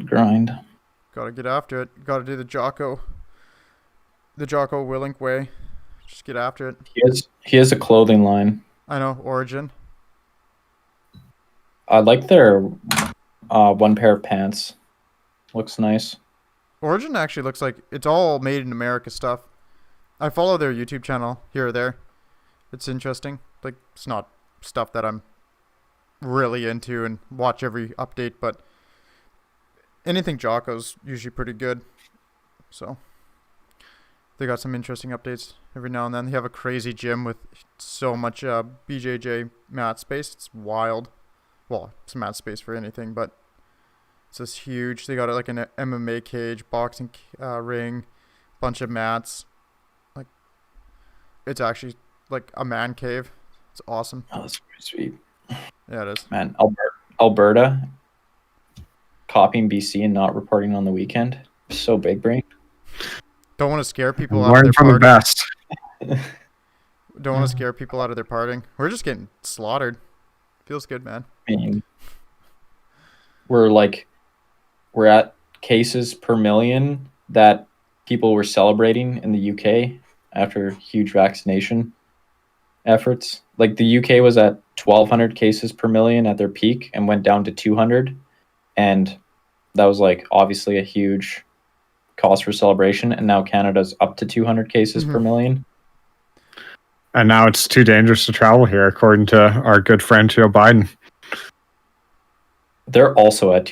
grind. Gotta get after it. Gotta do the Jocko Willink way. Just get after it. He has a clothing line. I know, Origin. I like their one pair of pants. Looks nice. Origin actually looks like it's all made in America stuff. I follow their YouTube channel here or there. It's interesting. Like, it's not stuff that I'm really into and watch every update, but anything Jocko's usually pretty good. So they got some interesting updates every now and then. They have a crazy gym with so much BJJ mat space. It's wild. Well, it's mat space for anything, but it's just huge. They got like an MMA cage, boxing ring, bunch of mats. Like, it's actually like a man cave. It's awesome. Oh, that's pretty sweet. Yeah, it is. Man, Alberta copying BC and not reporting on the weekend. So big brain. Don't want to scare people out of Learn their from the partying. best. Don't want to scare people out of their partying. We're just getting slaughtered. Feels good, man. I mean, we're at cases per million that people were celebrating in the UK after huge vaccination efforts. Like, the UK was at 1,200 cases per million at their peak and went down to 200. And that was like obviously a huge cause for celebration. And now Canada's up to 200 cases per million. And now it's too dangerous to travel here, according to our good friend Joe Biden. They're also at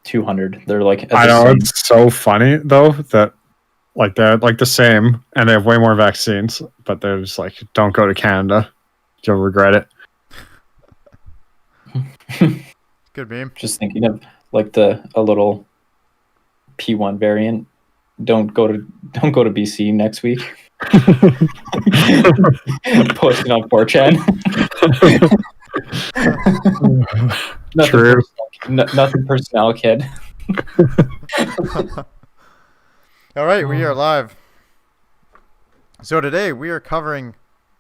200. They're like at I the know, same. it's so funny though that like they're like the same and they have way more vaccines, but they're just like, don't go to Canada, you'll regret it. Good meme. Just thinking of like a little P1 variant. Don't go to BC next week. Posting on 4chan. True. Nothing personnel, kid. All right, we are live. So today we are covering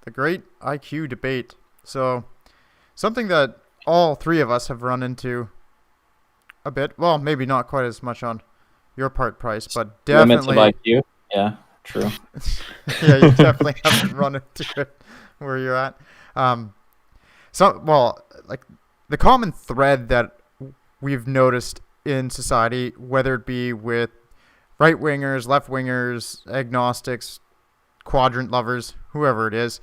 the great IQ debate. So something that all three of us have run into a bit. Well, maybe not quite as much on your part, Price, but definitely. Limits of IQ. Yeah, true. Yeah, you definitely haven't run into it where you're at. Like the common thread that we've noticed in society, whether it be with right wingers, left wingers, agnostics, quadrant lovers, whoever it is,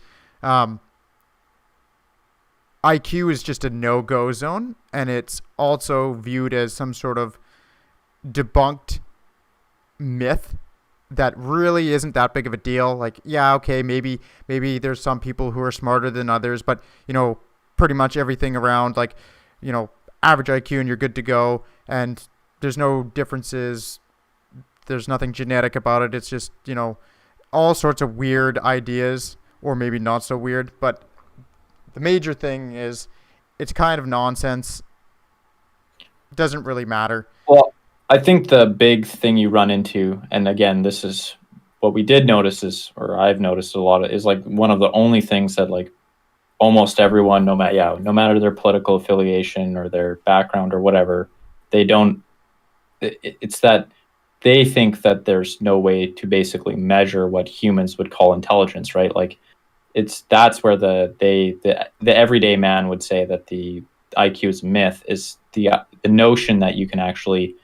IQ is just a no-go zone, and it's also viewed as some sort of debunked myth that really isn't that big of a deal. Like, yeah, okay, maybe there's some people who are smarter than others, but, pretty much everything around, like, average IQ and you're good to go, and there's no differences. There's nothing genetic about it. It's just, all sorts of weird ideas, or maybe not so weird, but the major thing is it's kind of nonsense. It doesn't really matter. Well, I think the big thing you run into, and again, this is what we did notice or I've noticed a lot of, is like one of the only things that like almost everyone, no matter their political affiliation or their background or whatever, it's that they think that there's no way to basically measure what humans would call intelligence, right? Like, that's where the everyday man would say that the IQ is a myth, is the notion that you can actually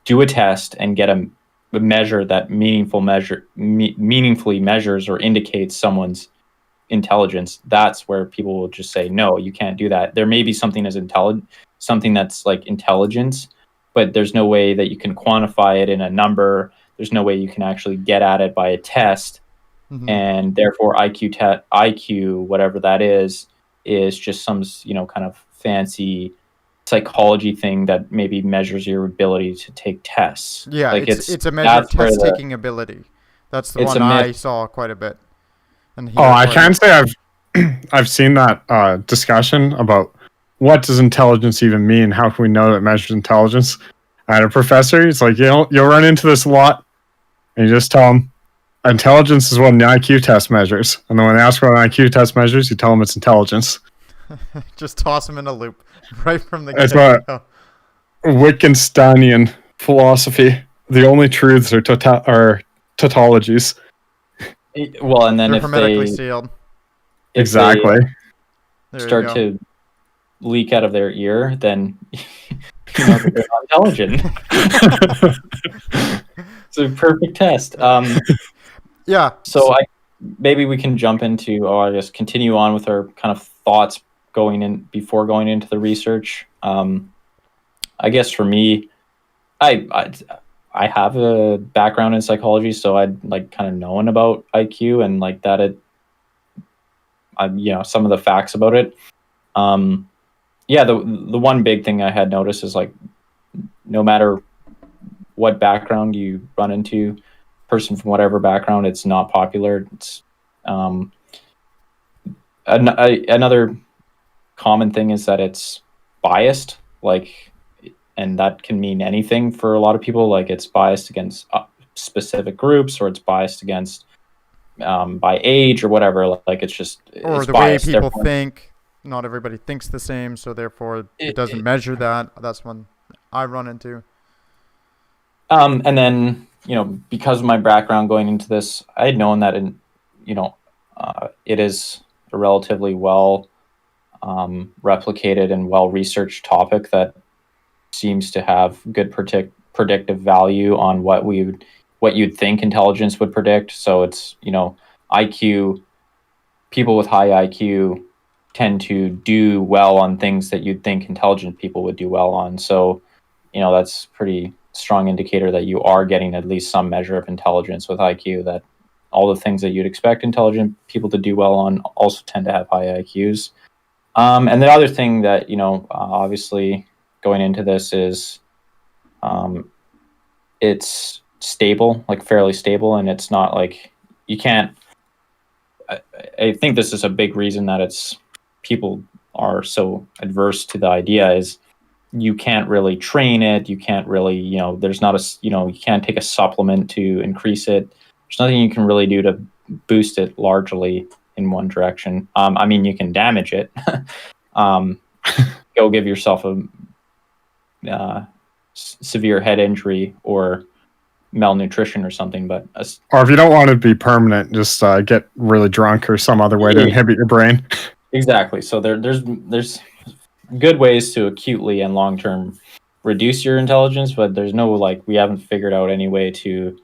do a test and get a measure that meaningfully measures or indicates someone's intelligence. That's where people will just say, no, you can't do that. There may be something that's like intelligence, but there's no way that you can quantify it in a number. There's no way you can actually get at it by a test. Mm-hmm. And therefore IQ, whatever that is just some, kind of fancy psychology thing that maybe measures your ability to take tests. Yeah, like it's a measure of test-taking ability. That's the one I saw quite a bit. And I can say I've seen that discussion about what does intelligence even mean? How can we know that it measures intelligence? I had a professor, he's like, you'll run into this a lot, and you just tell him intelligence is what an IQ test measures. And then when they ask what an IQ test measures, you tell them it's intelligence. Just toss them in a loop right from the get-go. Wittgensteinian philosophy. The only truths are tautologies. Well, and then They're if hermetically they sealed. Exactly. There you start go. to leak out of their ear, then you know that they're not intelligent. It's a perfect test. Yeah. So maybe we can jump into, or I guess continue on with our kind of thoughts before going into the research. I guess for me, I have a background in psychology, so I'd like kind of known about IQ and like that some of the facts about it. Yeah, the one big thing I had noticed is like no matter what background you run into, person from whatever background, it's not popular. It's another common thing is that it's biased, like, and that can mean anything for a lot of people. Like it's biased against specific groups, or it's biased against by age or whatever. Like Or it's the way biased. people Therefore, think. Not everybody thinks the same, so therefore it doesn't measure that. That's one I run into. And then because of my background going into this, I had known that it is a relatively well replicated and well researched topic that seems to have good predictive value on what you'd think intelligence would predict. So it's IQ. People with high IQ tend to do well on things that you'd think intelligent people would do well on. So that's pretty strong indicator that you are getting at least some measure of intelligence with IQ, that all the things that you'd expect intelligent people to do well on also tend to have high IQs. And the other thing that, obviously going into this is it's stable, like fairly stable, and it's not like you can't. I think this is a big reason that people are so adverse to the idea is you can't really train it. You can't really, there's not you can't take a supplement to increase it. There's nothing you can really do to boost it largely in one direction. I mean, you can damage it. Go give yourself a severe head injury or malnutrition or something, but or if you don't want it to be permanent, just get really drunk or some other way to inhibit your brain. Exactly. So there's good ways to acutely and long term reduce your intelligence, but there's no we haven't figured out any way to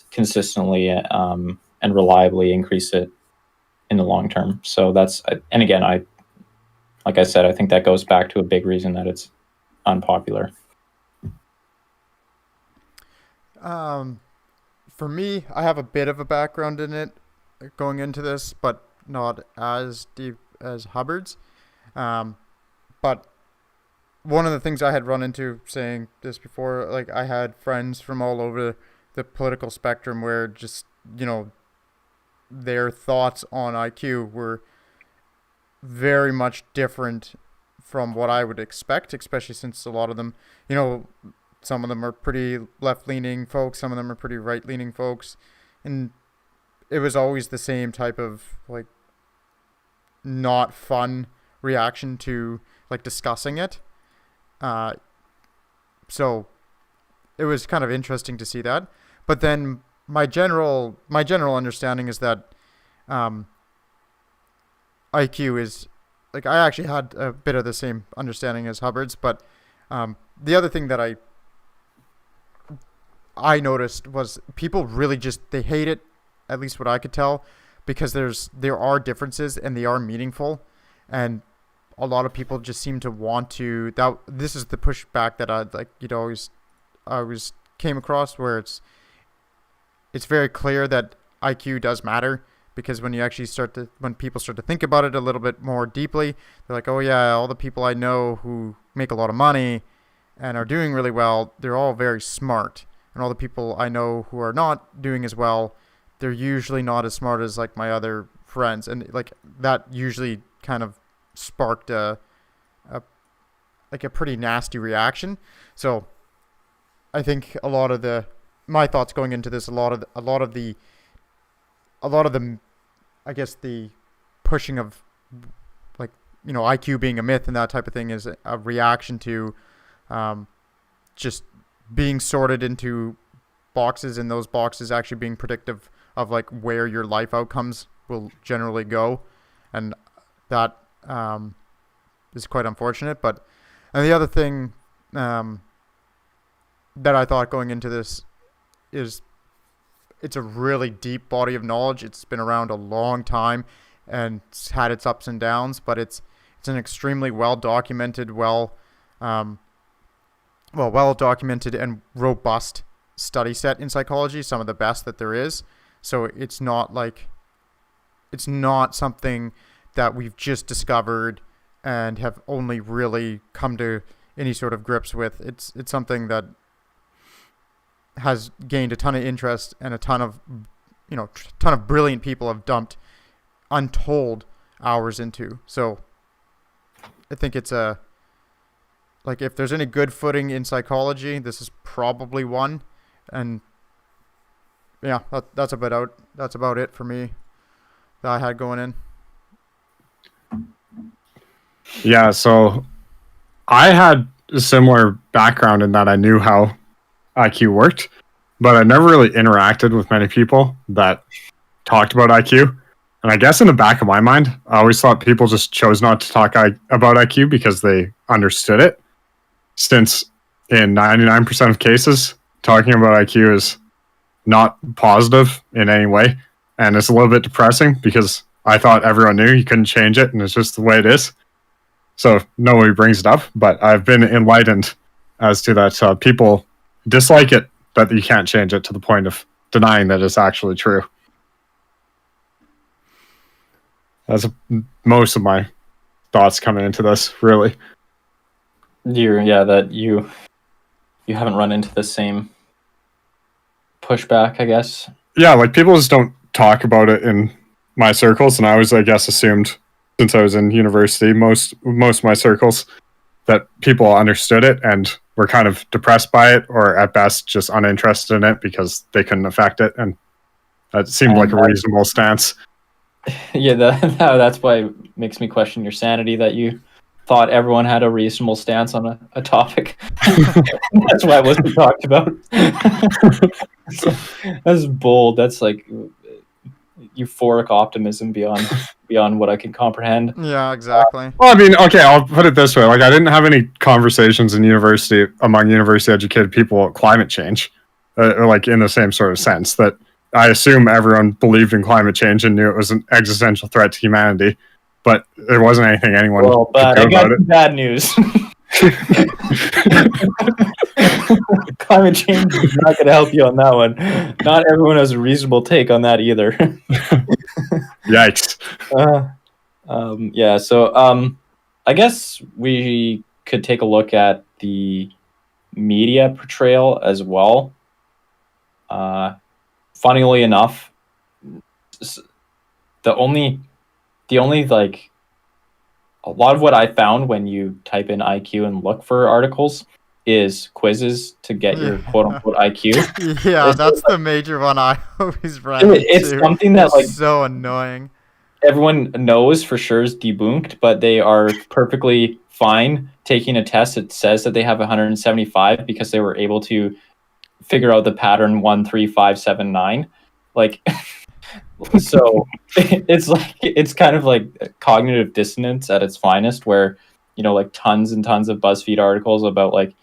consistently and reliably increase it in the long term. So that's, and again, like I said, I think that goes back to a big reason that it's unpopular. For me, I have a bit of a background in it going into this, but not as deep as Hubbard's. But one of the things I had run into, saying this before, like I had friends from all over the political spectrum where just, their thoughts on IQ were very much different from what I would expect, especially since a lot of them, some of them are pretty left-leaning folks, some of them are pretty right-leaning folks, and it was always the same type of not fun reaction to discussing it. So it was kind of interesting to see that. But then my general understanding is that IQ is I actually had a bit of the same understanding as Hubbard's, but the other thing that I noticed was people really they hate it, at least what I could tell, because there are differences and they are meaningful, and a lot of people just seem to want to. This is the pushback that I always came across, where it's very clear that IQ does matter, because when people start to think about it a little bit more deeply, they're like, oh yeah, all the people I know who make a lot of money and are doing really well, they're all very smart. And all the people I know who are not doing as well, they're usually not as smart as my other friends. And that usually kind of sparked a pretty nasty reaction. So I think a lot of my thoughts going into this, a lot of the I guess the pushing of IQ being a myth and that type of thing is a reaction to just being sorted into boxes, and those boxes actually being predictive of like where your life outcomes will generally go, and that is quite unfortunate. And the other thing that I thought going into this is it's a really deep body of knowledge. It's been around a long time and it's had its ups and downs, but it's an extremely well documented, well documented and robust study set in psychology, some of the best that there is. So it's not something that we've just discovered and have only really come to any sort of grips with. It's something that has gained a ton of interest, and a ton of brilliant people have dumped untold hours into. So I think it's if there's any good footing in psychology, this is probably one. And yeah, that's about it for me that I had going in. Yeah, so I had a similar background in that I knew how IQ worked, but I never really interacted with many people that talked about IQ. And I guess in the back of my mind, I always thought people just chose not to talk about IQ because they understood it. Since in 99% of cases, talking about IQ is not positive in any way. And it's a little bit depressing because I thought everyone knew you couldn't change it and it's just the way it is. So nobody brings it up, but I've been enlightened as to that. People dislike it, but you can't change it to the point of denying that it's actually true. That's most of my thoughts coming into this, really. You haven't run into the same pushback, I guess. Yeah, like people just don't talk about it in my circles, and I always, I guess, assumed since I was in university, most of my circles, that people understood it and were kind of depressed by it, or at best just uninterested in it because they couldn't affect it, and that seemed like a reasonable stance. Yeah, that's why it makes me question your sanity that you thought everyone had a reasonable stance on a topic. That's why it wasn't talked about. That's bold. That's like euphoric optimism beyond what I can comprehend. Yeah, exactly. Well, I mean, okay, I'll put it this way. Like, I didn't have any conversations in university among university-educated people about climate change, or like in the same sort of sense that I assume everyone believed in climate change and knew it was an existential threat to humanity, but there wasn't anything anyone could do but I got about it. bad news. Climate change is not going to help you on that one. Not everyone has a reasonable take on that either. Yikes. So I guess we could take a look at the media portrayal as well. Funnily enough, the only like a lot of what I found when you type in IQ and look for articles is quizzes to get your quote unquote IQ. Yeah, that's the major one I always run into. It's something that like so annoying. Everyone knows for sure is debunked, but they are perfectly fine taking a test that says that they have 175 because they were able to figure out the pattern 13579. Like, so it's kind of like cognitive dissonance at its finest, where like tons and tons of BuzzFeed articles about like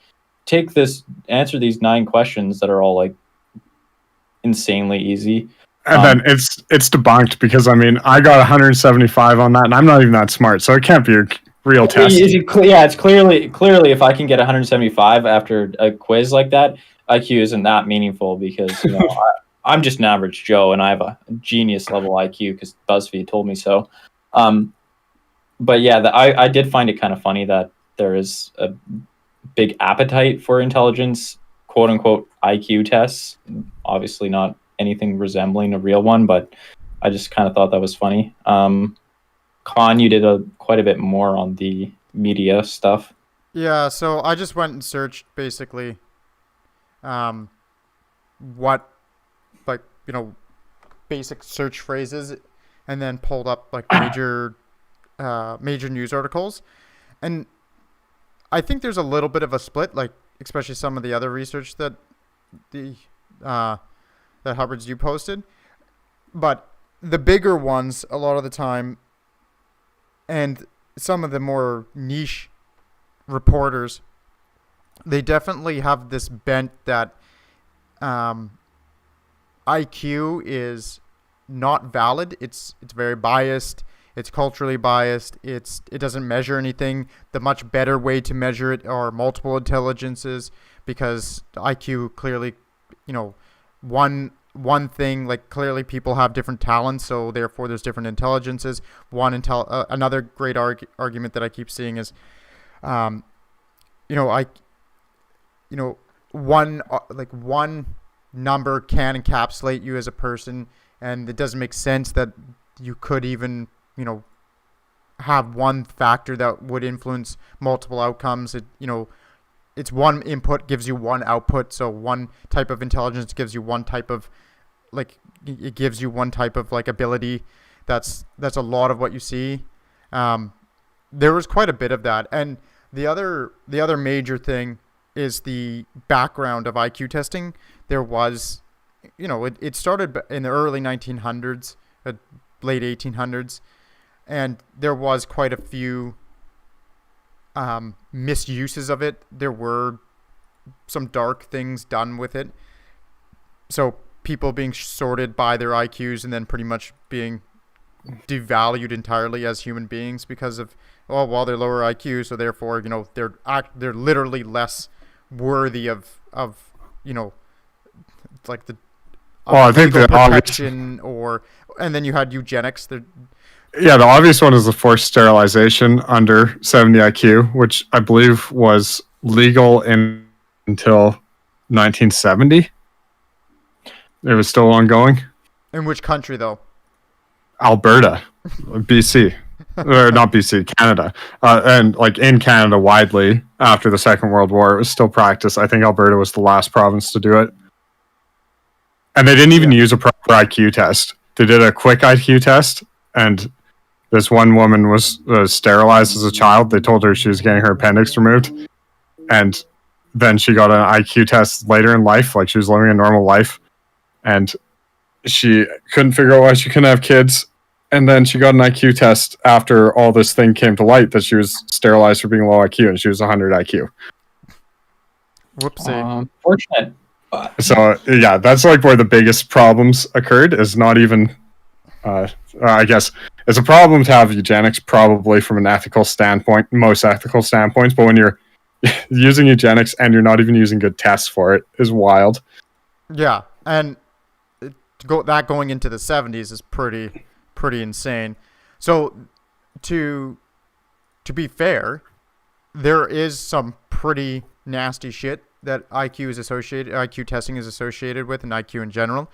answer these 9 questions that are all like insanely easy. And then it's debunked because I mean I got 175 on that and I'm not even that smart, so it can't be a real test. It's clearly if I can get 175 after a quiz like that, IQ isn't that meaningful because I'm just an average Joe and I have a genius level IQ because BuzzFeed told me so. But yeah, I did find it kind of funny that there is a big appetite for intelligence, quote unquote IQ tests. Obviously not anything resembling a real one, but I just kind of thought that was funny. Con, you did quite a bit more on the media stuff. Yeah, so I just went and searched basically what basic search phrases, and then pulled up like major news articles, and I think there's a little bit of a split, like especially some of the other research that the that Hubbard's you posted, but the bigger ones a lot of the time, and some of the more niche reporters, they definitely have this bent that IQ is not valid. It's very biased. It's culturally biased. It doesn't measure anything. The much better way to measure it are multiple intelligences, because IQ clearly, one thing, like clearly people have different talents, so therefore there's different intelligences. Another great argument that I keep seeing is, one number can encapsulate you as a person, and it doesn't make sense that you could even have one factor that would influence multiple outcomes. It's one input gives you one output. So one type of intelligence gives you one type of ability. That's a lot of what you see. There was quite a bit of that. And the other major thing is the background of IQ testing. There was, it started in the early 1900s, late 1800s, and there was quite a few misuses of it. There were some dark things done with it. So people being sorted by their IQs and then pretty much being devalued entirely as human beings because of, they're lower IQ, so therefore, they're literally less worthy of like the I think the protection and then you had eugenics. The obvious one is the forced sterilization under 70 IQ, which I believe was legal until 1970. It was still ongoing. In which country, though? Alberta, BC. Or not BC, Canada. And like in Canada widely, after the Second World War, it was still practiced. I think Alberta was the last province to do it. And they didn't even use a proper IQ test. They did a quick IQ test, and this one woman was sterilized as a child. They told her she was getting her appendix removed. And then she got an IQ test later in life, like she was living a normal life. And she couldn't figure out why she couldn't have kids. And then she got an IQ test after all this thing came to light that she was sterilized for being low IQ, and she was 100 IQ. Whoopsie. Fortunate. So, yeah, that's like where the biggest problems occurred, is not even... I guess it's a problem to have eugenics probably from an ethical standpoint, most ethical standpoints, but when you're using eugenics and you're not even using good tests for it is wild. Yeah, and going into the 70s is pretty insane. So to be fair, there is some pretty nasty shit that IQ testing is associated with, and IQ in general.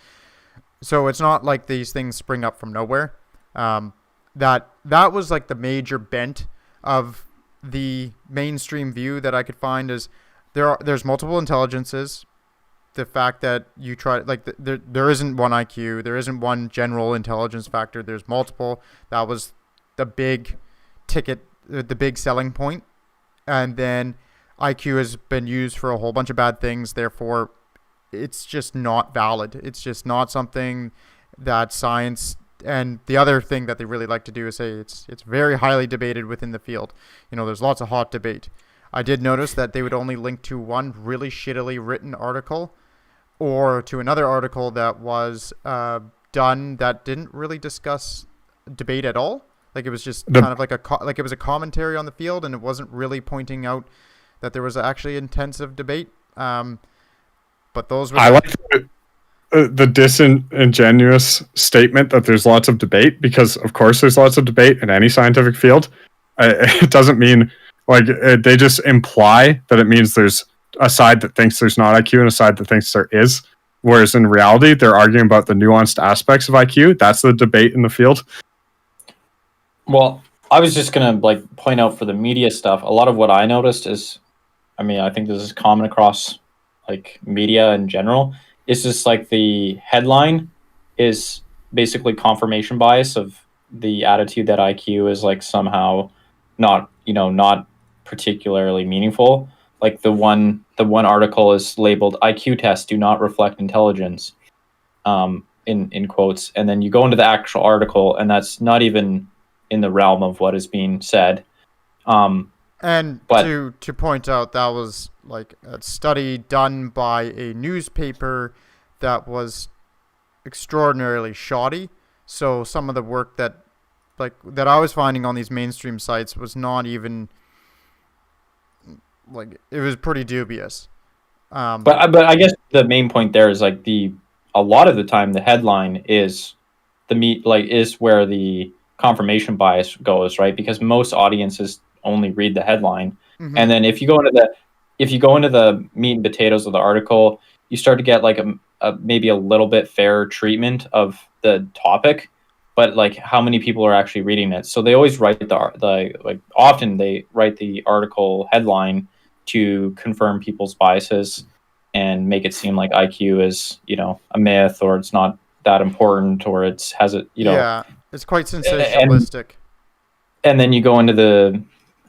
So it's not like these things spring up from nowhere. That was like the major bent of the mainstream view that I could find is there's multiple intelligences. The fact that you try, like, there isn't one IQ, there isn't one general intelligence factor, there's multiple. That was the big ticket, the big selling point. And then IQ has been used for a whole bunch of bad things, therefore it's just not valid. It's just not something that science... And the other thing that they really like to do is say it's very highly debated within the field. There's lots of hot debate. I did notice that they would only link to one really shittily written article or to another article that was done that didn't really discuss debate at all. Like it was just kind of like it was a commentary on the field, and it wasn't really pointing out that there was actually intensive debate. But those were... I like the disingenuous statement that there's lots of debate, because of course there's lots of debate in any scientific field. It doesn't mean, like, they just imply that it means there's a side that thinks there's not IQ and a side that thinks there is, whereas in reality they're arguing about the nuanced aspects of IQ. That's the debate in the field. Well, I was just gonna point out for the media stuff, a lot of what I noticed is, I think this is common across media in general. It's just the headline is basically confirmation bias of the attitude that IQ is somehow not particularly meaningful. Like the one article is labeled IQ tests do not reflect intelligence, in quotes, and then you go into the actual article and that's not even in the realm of what is being said. And But to point out, that was like a study done by a newspaper that was extraordinarily shoddy. So some of the work that I was finding on these mainstream sites was not even like, it was pretty dubious. but I guess the main point there is like a lot of the time the headline is is where the confirmation bias goes, right? Because most audiences only read the headline, Mhm. and then if you go into the meat and potatoes of the article, you start to get like a maybe a little bit fairer treatment of the topic, but like how many people are actually reading it. So they always write often they write the article headline to confirm people's biases and make it seem like IQ is, a myth, or it's not that important, or Yeah, it's quite and sensationalistic. and then you go into the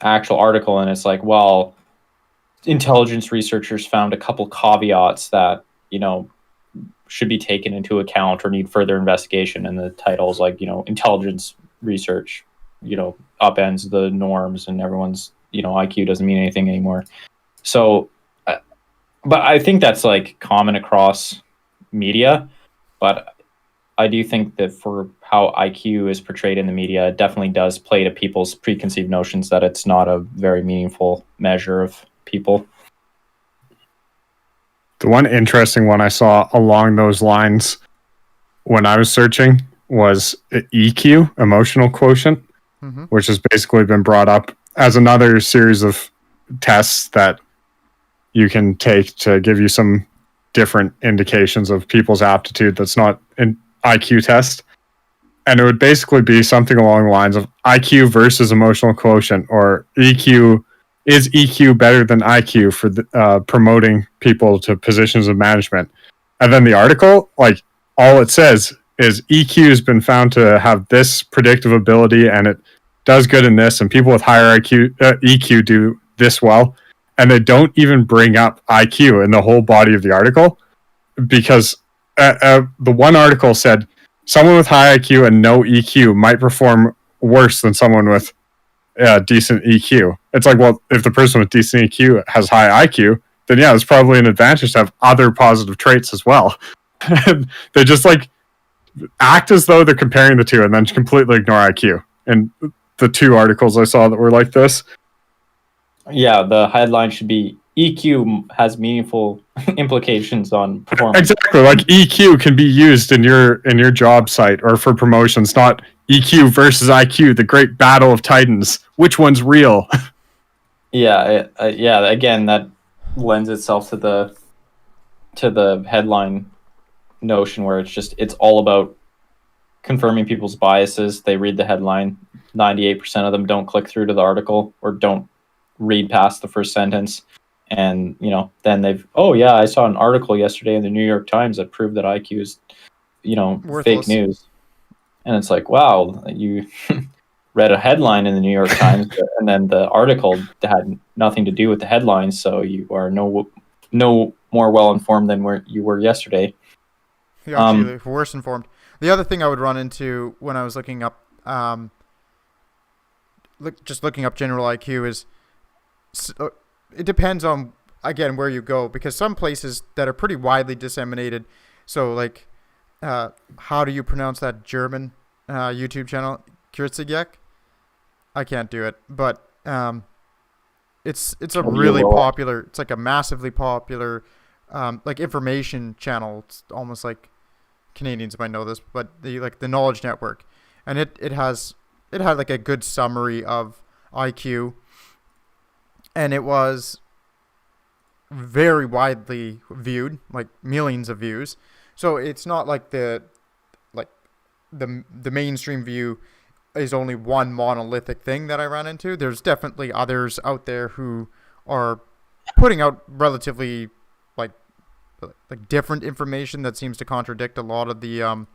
actual article and it's like, well, intelligence researchers found a couple caveats that, should be taken into account or need further investigation, and the title's like, intelligence research, upends the norms, and everyone's, IQ doesn't mean anything anymore. So but I think that's like common across media. But I do think that for how IQ is portrayed in the media, it definitely does play to people's preconceived notions that it's not a very meaningful measure of people. The one interesting one I saw along those lines when I was searching was EQ, emotional quotient, Mm-hmm. which has basically been brought up as another series of tests that you can take to give you some different indications of people's aptitude that's not an IQ test. And it would basically be something along the lines of IQ versus emotional quotient, or EQ. Is EQ better than IQ for promoting people to positions of management? And then the article, like, all it says is EQ has been found to have this predictive ability, and it does good in this, and people with higher EQ do this well. And they don't even bring up IQ in the whole body of the article, because the one article said someone with high IQ and no EQ might perform worse than someone with decent EQ. It's like, well, if the person with decent EQ has high IQ, then yeah, it's probably an advantage to have other positive traits as well. They just like act as though they're comparing the two and then completely ignore IQ. And the two articles I saw that were like this. Yeah, the headline should be EQ has meaningful implications on performance. Exactly, like EQ can be used in your job site or for promotions, not EQ versus IQ, the great battle of titans. Which one's real? Yeah, yeah. Again, that lends itself to the headline notion where it's all about confirming people's biases. They read the headline. 98% of them don't click through to the article or don't read past the first sentence. And, then I saw an article yesterday in the New York Times that proved that IQ is, Worthless. fake news. And it's like, wow, you read a headline in the New York Times, and then the article had nothing to do with the headline, so you are no more well-informed than where you were yesterday. You're actually worse informed. The other thing I would run into when I was looking up, looking up general IQ is, it depends on, again, where you go, because some places that are pretty widely disseminated, so like, how do you pronounce that German YouTube channel? Kürzigek? I can't do it, but it's a really popular, it's like a massively popular like information channel. It's almost like Canadians might know this, but the Knowledge Network, and it had like a good summary of IQ, and it was very widely viewed, like millions of views. So it's not like the mainstream view is only one monolithic thing that I ran into. There's definitely others out there who are putting out relatively like different information that seems to contradict a lot of the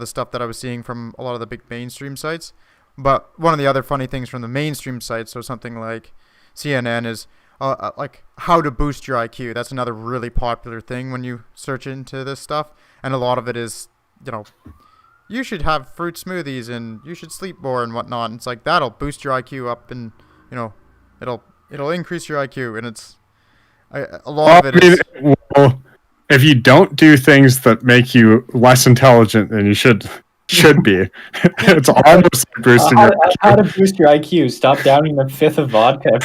stuff that I was seeing from a lot of the big mainstream sites. But one of the other funny things from the mainstream sites, so something like CNN is like how to boost your IQ. That's another really popular thing when you search into this stuff, and a lot of it is, you should have fruit smoothies and you should sleep more and whatnot. And it's like that'll boost your IQ up, and it'll increase your IQ, and it's a lot of it is. Well, if you don't do things that make you less intelligent than you should be, it's almost like boosting your IQ. How to boost your IQ? Stop downing a fifth of vodka.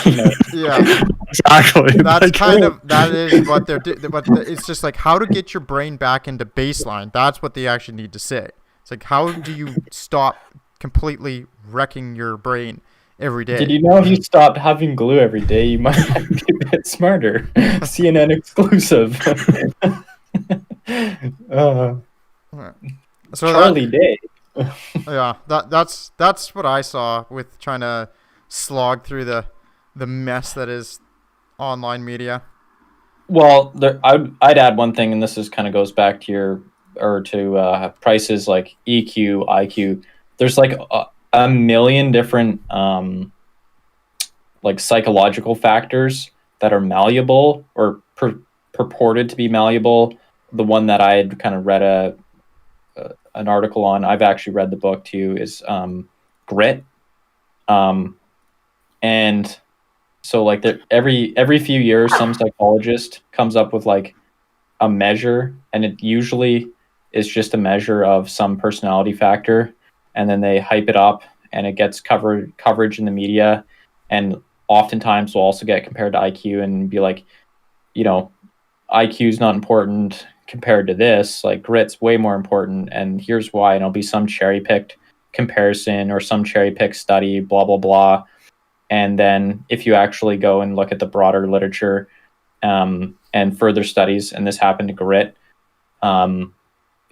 Yeah, exactly. That's that is what they're it's just like how to get your brain back into baseline. That's what they actually need to say. It's like, how do you stop completely wrecking your brain every day? Did you know if you stopped having glue every day, you might be a bit smarter? CNN exclusive. So Charlie Day. Yeah, that's what I saw with trying to slog through the mess that is online media. Well, I'd add one thing, and this is kind of goes back to prices like EQ, IQ. There's like a million different like psychological factors that are malleable or purported to be malleable. The one that I had kind of read an article on, I've actually read the book too, is grit. And so like every few years, some psychologist comes up with like a measure, and it usually is just a measure of some personality factor, and then they hype it up and it gets coverage in the media, and oftentimes will also get compared to IQ and be like, IQ is not important compared to this, like grit's way more important, and here's why, and it'll be some cherry-picked comparison or some cherry-picked study, blah blah blah. And then if you actually go and look at the broader literature and further studies, and this happened to grit,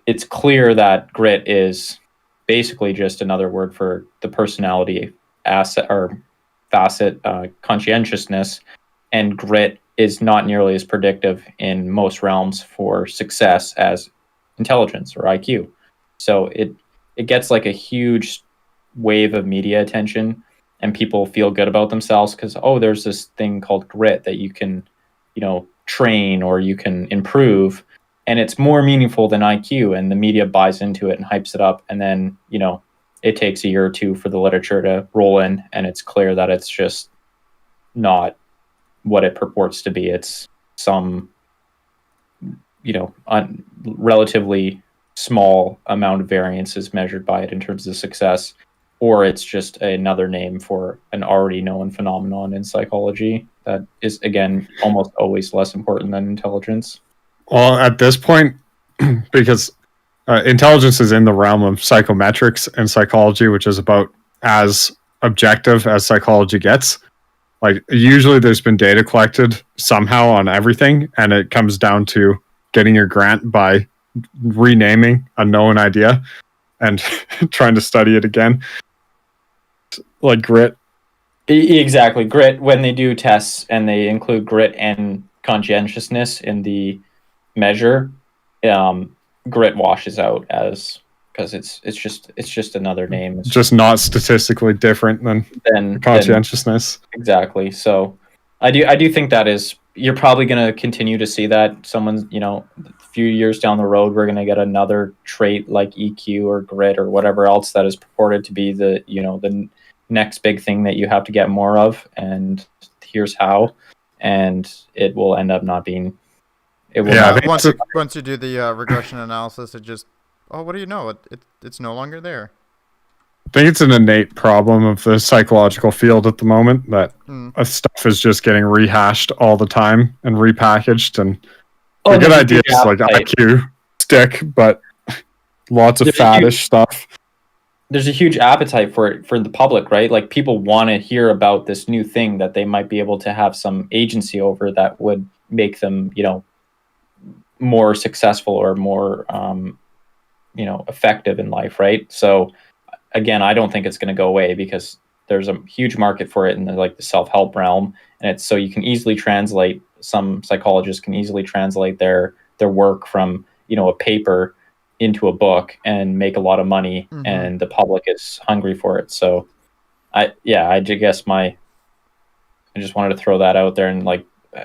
it's clear that grit is basically just another word for the personality asset or facet, conscientiousness, and grit is not nearly as predictive in most realms for success as intelligence or IQ. So it gets like a huge wave of media attention, and people feel good about themselves because, there's this thing called grit that you can, train or you can improve, and it's more meaningful than IQ, and the media buys into it and hypes it up, and then, it takes a year or two for the literature to roll in, and it's clear that it's just not what it purports to be. It's some, relatively small amount of variance is measured by it in terms of success, or it's just another name for an already known phenomenon in psychology that is, again, almost always less important than intelligence. Well, at this point, because intelligence is in the realm of psychometrics and psychology, which is about as objective as psychology gets. Like, usually there's been data collected somehow on everything, and it comes down to getting your grant by renaming a known idea and trying to study it again. Like grit. Exactly. Grit, when they do tests and they include grit and conscientiousness in the measure, grit washes out because it's just another name. It's just not statistically different than conscientiousness. Exactly. So I do think that is, you're probably going to continue to see that someone's, a few years down the road, we're going to get another trait like EQ or grit or whatever else that is purported to be the, the next big thing that you have to get more of, and here's how, and it will end up not being. It will. Yeah, once you do the regression analysis, it just, what do you know? It's no longer there. I think it's an innate problem of the psychological field at the moment that stuff is just getting rehashed all the time and repackaged, and the good ideas like IQ stick, but lots of faddish stuff. There's a huge appetite for it for the public, right? Like, people want to hear about this new thing that they might be able to have some agency over that would make them, more successful or more, effective in life, right? So, again, I don't think it's going to go away because there's a huge market for it in the self-help realm, and it's so you can easily translate. Some psychologists can easily translate their work from a paper into a book and make a lot of money, and the public is hungry for it. So I guess my I just wanted to throw that out there, and like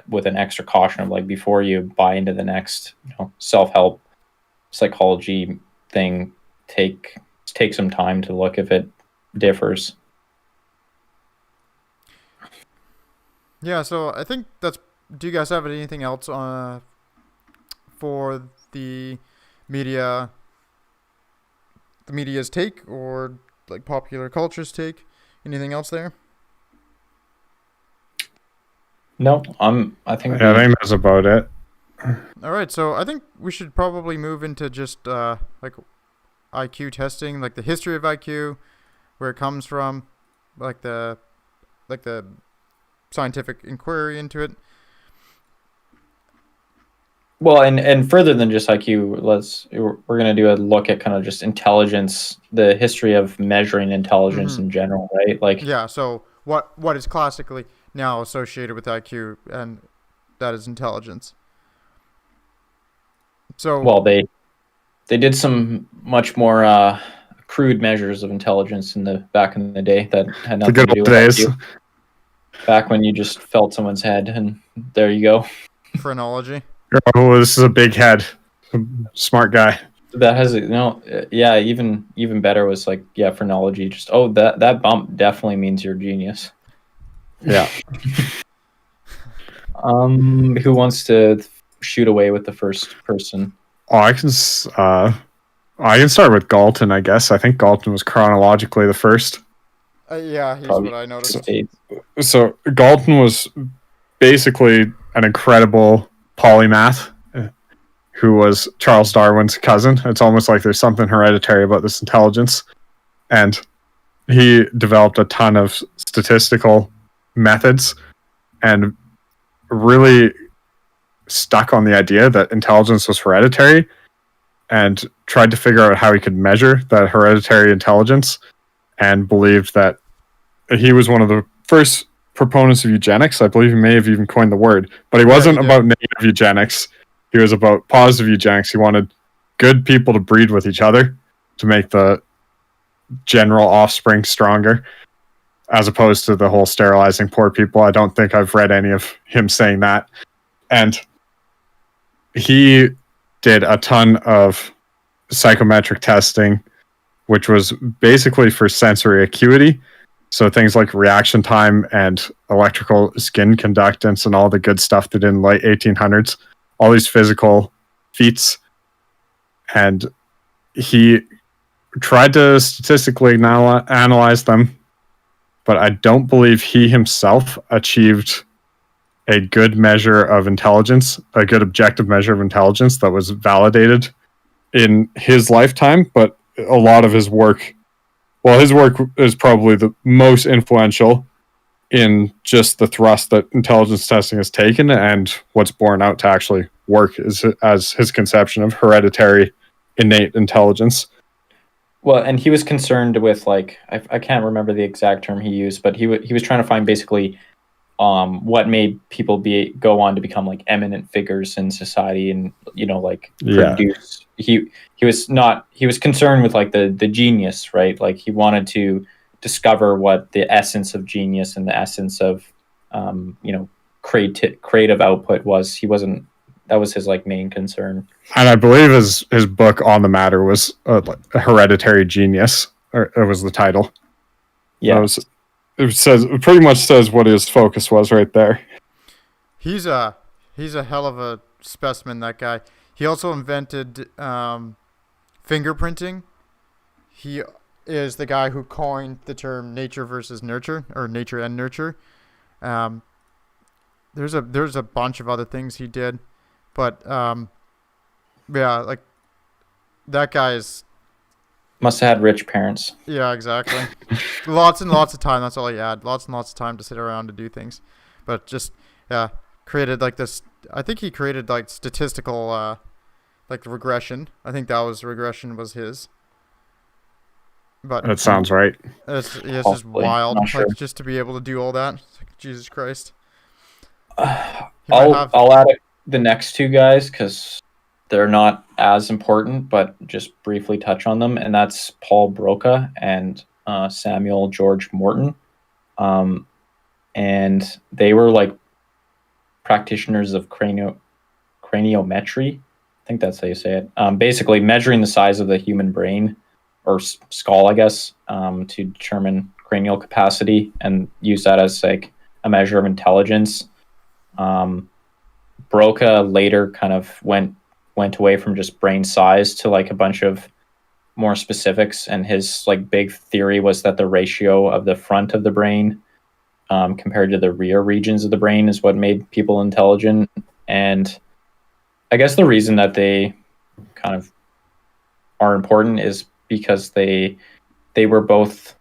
with an extra caution of like before you buy into the next self-help psychology thing, take some time to look if it differs. Yeah, so I think that's. Do you guys have anything else for the media? The media's take, or like popular culture's take? Anything else there? No, I think Yeah, I think that's about it. All right, so I think we should probably move into just like IQ testing, like the history of IQ, where it comes from, like the scientific inquiry into it. well, and further than just IQ, we're gonna do a look at kind of just intelligence, the history of measuring intelligence in general, right? Like, Yeah, so what is classically now associated with IQ, and that is intelligence. So well, they did some much more crude measures of intelligence back in the day that had The nothing good to do old with days. IQ. Back when you just felt someone's head, and there you go. phrenology. Oh, this is a big head. Smart guy. That has yeah. Even better was like, yeah, phrenology. Just that bump definitely means you're a genius. Yeah. Who wants to shoot away with the first person? Oh, I can start with Galton, I guess. I think Galton was chronologically the first. Yeah, here's Probably what I noticed. So Galton was basically an incredible polymath who was Charles Darwin's cousin. It's almost like there's something hereditary about this intelligence. And he developed a ton of statistical methods and really stuck on the idea that intelligence was hereditary and tried to figure out how he could measure that hereditary intelligence, and believed that he was one of the first proponents of eugenics. I believe he may have even coined the word, but he wasn't about negative eugenics. He was about positive eugenics. He wanted good people to breed with each other to make the general offspring stronger, as opposed to the whole sterilizing poor people. I don't think I've read any of him saying that. And he did a ton of psychometric testing, which was basically for sensory acuity. So things like reaction time and electrical skin conductance and all the good stuff they did in the late 1800s, all these physical feats. And he tried to statistically analyze them, but I don't believe he himself achieved a good measure of intelligence, a good objective measure of intelligence that was validated in his lifetime. But a lot of his work, well, his work is probably the most influential in just the thrust that intelligence testing has taken, and what's borne out to actually work is as his conception of hereditary innate intelligence. Well, and he was concerned with like I can't remember the exact term he used, but he was trying to find basically what made people go on to become like eminent figures in society, and like produce. He was concerned with like the genius, right? Like he wanted to discover what the essence of genius and the essence of creative output was. That was his like main concern. And I believe his book on the matter was a Hereditary Genius, or it was the title. Yeah. It pretty much says what his focus was right there. He's a hell of a specimen, that guy. He also invented fingerprinting. He is the guy who coined the term nature versus nurture, or nature and nurture. There's a bunch of other things he did, but yeah, like that guy must have had rich parents. Yeah, exactly. Lots and lots of time. That's all he had. Lots and lots of time to sit around and do things. But just, yeah, created like this. I think he created like statistical, like regression. I think regression was his. But that sounds right. It's just wild. Like, just to be able to do all that. It's like, Jesus Christ. I'll add the next two guys because they're not as important, but just briefly touch on them, and that's Paul Broca and Samuel George Morton. and they were like practitioners of craniometry. I think that's how you say it. Basically, measuring the size of the human brain or skull, I guess, to determine cranial capacity and use that as like a measure of intelligence. Broca later kind of went away from just brain size to like a bunch of more specifics, and his like big theory was that the ratio of the front of the brain compared to the rear regions of the brain is what made people intelligent. And I guess the reason that they kind of are important is because they were both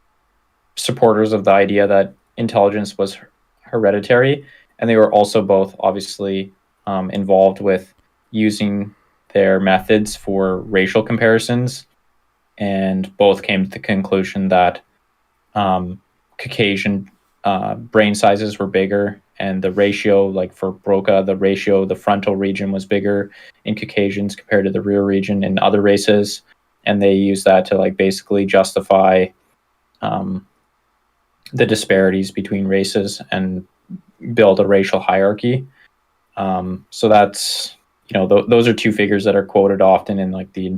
supporters of the idea that intelligence was hereditary, and they were also both obviously involved with using their methods for racial comparisons, and both came to the conclusion that Caucasian brain sizes were bigger, and the ratio, like for Broca, the frontal region was bigger in Caucasians compared to the rear region in other races, and they use that to like basically justify the disparities between races and build a racial hierarchy. So that's, those are two figures that are quoted often in like the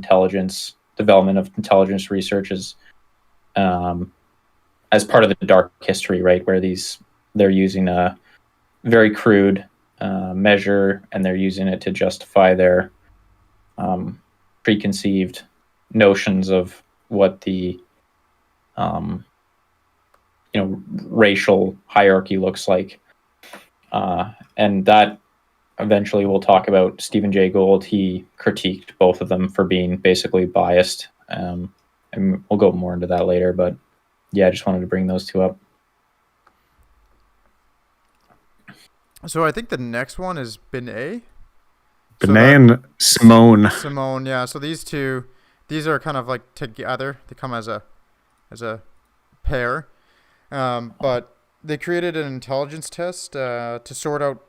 development of intelligence research as part of the dark history, right? Where they're using a very crude measure, and they're using it to justify their preconceived notions of what the racial hierarchy looks like. And that eventually we'll talk about Stephen Jay Gould. He critiqued both of them for being basically biased. And we'll go more into that later, but yeah, I just wanted to bring those two up. So I think the next one is Binet. Binet and Simone. Simone, yeah. So these are kind of like together. They come as a pair. But they created an intelligence test to sort out.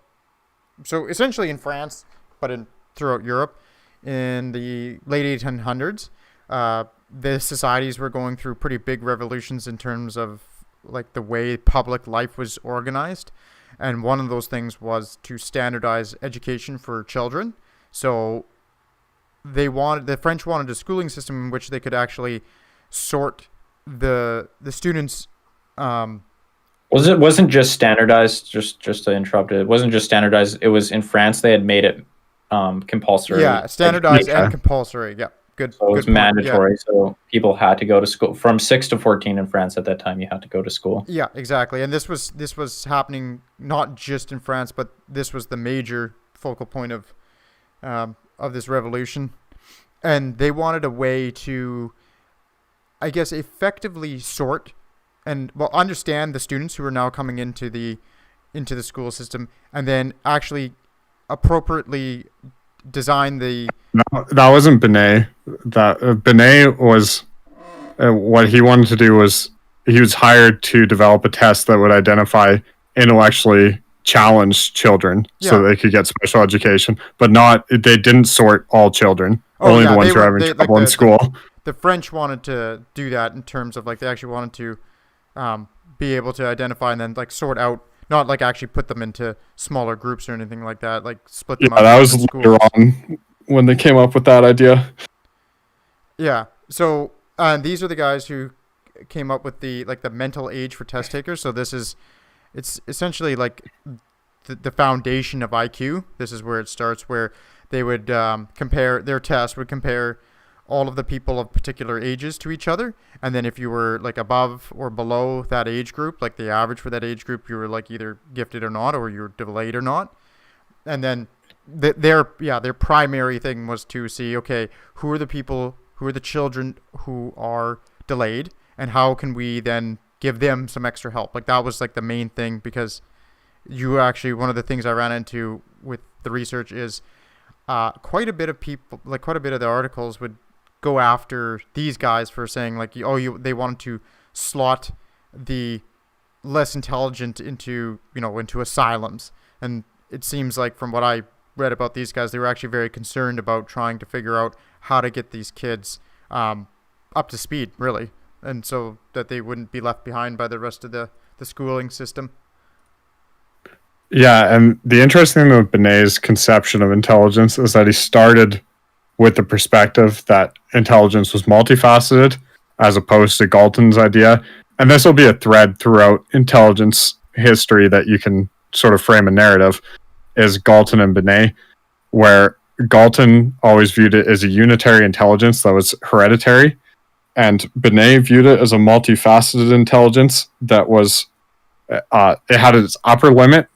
So essentially in France, but throughout Europe, in the late 1800s, the societies were going through pretty big revolutions in terms of like the way public life was organized. And one of those things was to standardize education for children. So the French wanted a schooling system in which they could actually sort the students. Wasn't just standardized, just to interrupt it wasn't just standardized, it was in France they had made it compulsory. Yeah, standardized and compulsory. Yeah. Good. So it was mandatory. Yeah. So people had to go to school from 6 to 14 in France at that time. You had to go to school. Yeah, exactly. And this was happening not just in France, but this was the major focal point of this revolution. And they wanted a way to, I guess, effectively sort and understand the students who are now coming into the school system, and then actually appropriately design the. No, that wasn't Binet. That Binet was what he wanted to do was he was hired to develop a test that would identify intellectually challenged children so they could get special education, but they didn't sort all children. Only the ones who are having trouble in school. The French wanted to do that in terms of like they actually wanted to be able to identify and then like sort out, not like actually put them into smaller groups or anything like that, like split them up. Yeah, that was later on when they came up with that idea. Yeah. So these are the guys who came up with the mental age for test takers. So it's essentially like the foundation of IQ. This is where it starts, where they would compare their test would compare all of the people of particular ages to each other, and then if you were like above or below that age group, like the average for that age group, you were like either gifted or not, or you were delayed or not. And then their primary thing was to see, okay, who are the children who are delayed, and how can we then give them some extra help. Like that was like the main thing, because one of the things I ran into with the research is quite a bit of the articles would go after these guys for saying like, they wanted to slot the less intelligent into asylums. And it seems like from what I read about these guys, they were actually very concerned about trying to figure out how to get these kids up to speed, really, and so that they wouldn't be left behind by the rest of the schooling system. Yeah, and the interesting thing with Benet's conception of intelligence is that he started with the perspective that intelligence was multifaceted as opposed to Galton's idea. And this will be a thread throughout intelligence history that you can sort of frame a narrative, is Galton and Binet, where Galton always viewed it as a unitary intelligence that was hereditary, and Binet viewed it as a multifaceted intelligence that was it had its upper limit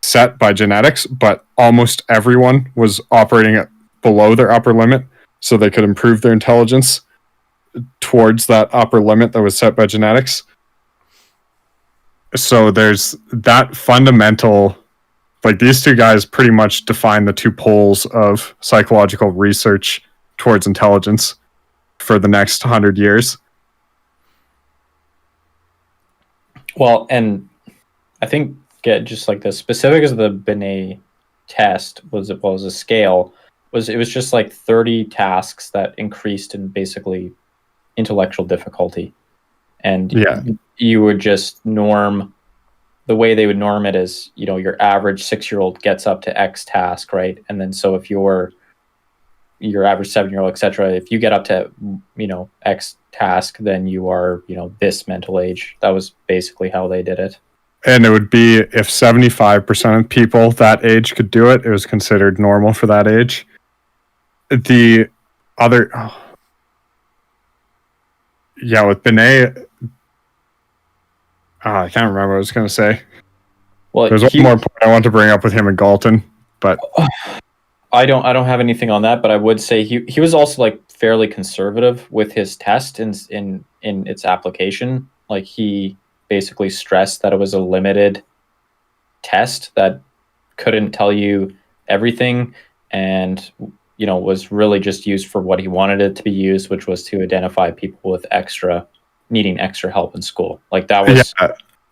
set by genetics, but almost everyone was operating at below their upper limit, so they could improve their intelligence towards that upper limit that was set by genetics. So there's that fundamental, like these two guys pretty much define the two poles of psychological research towards intelligence for the next 100 years. Well, and I think just like the specifics of the Binet test was a scale. It was just like 30 tasks that increased in basically intellectual difficulty. And you would just norm, the way they would norm it is, your average 6-year-old gets up to X task, right? And then so if your average 7-year-old, etc., if you get up to X task, then you are this mental age. That was basically how they did it. And it would be if 75% of people that age could do it, it was considered normal for that age. The other, with Binet, I can't remember what I was going to say. Well, there's one more point I want to bring up with him and Galton, but I don't have anything on that. But I would say he was also like fairly conservative with his test in its application. Like he basically stressed that it was a limited test that couldn't tell you everything, and was really just used for what he wanted it to be used, which was to identify people with needing extra help in school. Like that was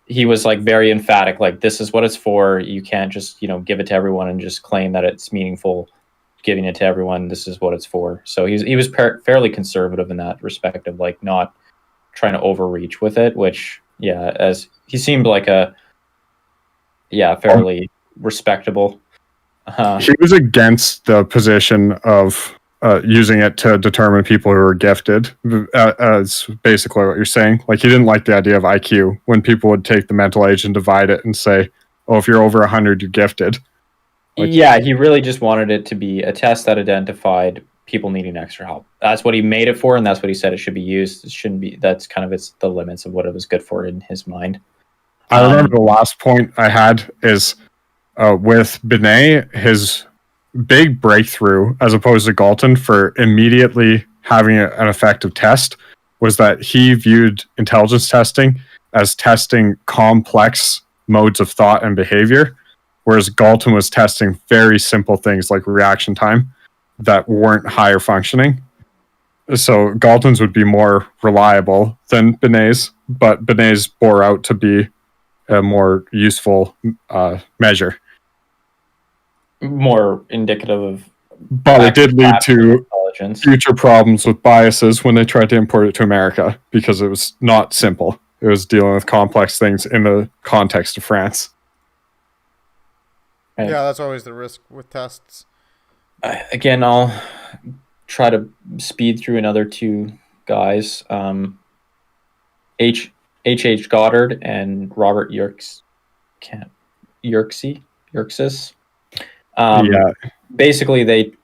he was like very emphatic, like this is what it's for. You can't just give it to everyone and just claim that it's meaningful giving it to everyone. This is what it's for. So he was fairly conservative in that respect of like not trying to overreach with it, which as he seemed like a fairly respectable. He was against the position of using it to determine people who are gifted, as basically what you're saying. Like he didn't like the idea of IQ when people would take the mental age and divide it and say, oh, if you're over 100, you're gifted. Like, he really just wanted it to be a test that identified people needing extra help. That's what he made it for, and that's what he said it should be used. It shouldn't be. That's kind of the limits of what it was good for in his mind. I remember the last point I had is with Binet, his big breakthrough, as opposed to Galton, for immediately having an effective test was that he viewed intelligence testing as testing complex modes of thought and behavior, whereas Galton was testing very simple things like reaction time that weren't higher functioning. So Galton's would be more reliable than Binet's, but Binet's bore out to be a more useful measure. More indicative of... But it did lead to future problems with biases when they tried to import it to America, because it was not simple. It was dealing with complex things in the context of France. Yeah, that's always the risk with tests. Again, I'll try to speed through another two guys. H. Goddard and Robert Yerkes. Yerkes. Basically,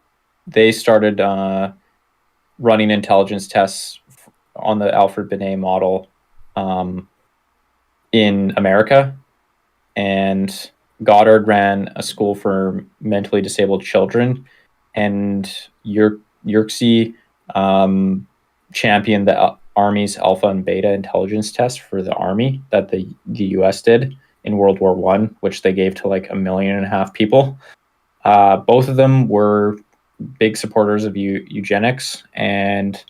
they started running intelligence tests on the Alfred Binet model in America, and Goddard ran a school for mentally disabled children, and Yerkes championed the Army's alpha and beta intelligence test for the Army that the U.S. did in World War I, which they gave to like 1.5 million people. Both of them were big supporters of eugenics, and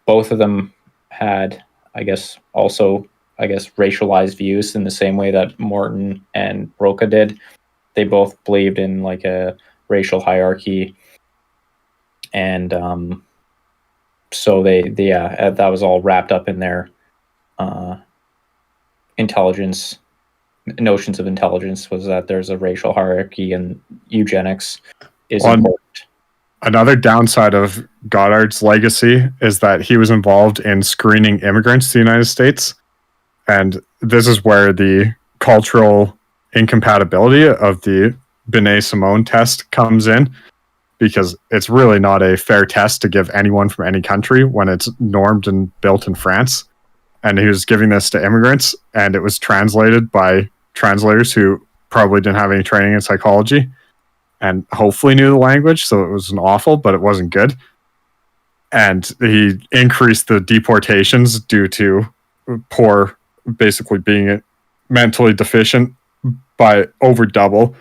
both of them had, racialized views in the same way that Morton and Broca did. They both believed in like a racial hierarchy, and so that was all wrapped up in their intelligence notions of intelligence was that there's a racial hierarchy and eugenics is On important. another downside of Goddard's legacy is that he was involved in screening immigrants to the United States. And this is where the cultural incompatibility of the Binet-Simon test comes in, because it's really not a fair test to give anyone from any country when it's normed and built in France. And he was giving this to immigrants, and it was translated by translators who probably didn't have any training in psychology and hopefully knew the language, so it was an awful, but it wasn't good. And he increased the deportations due to poor, basically being mentally deficient, by over double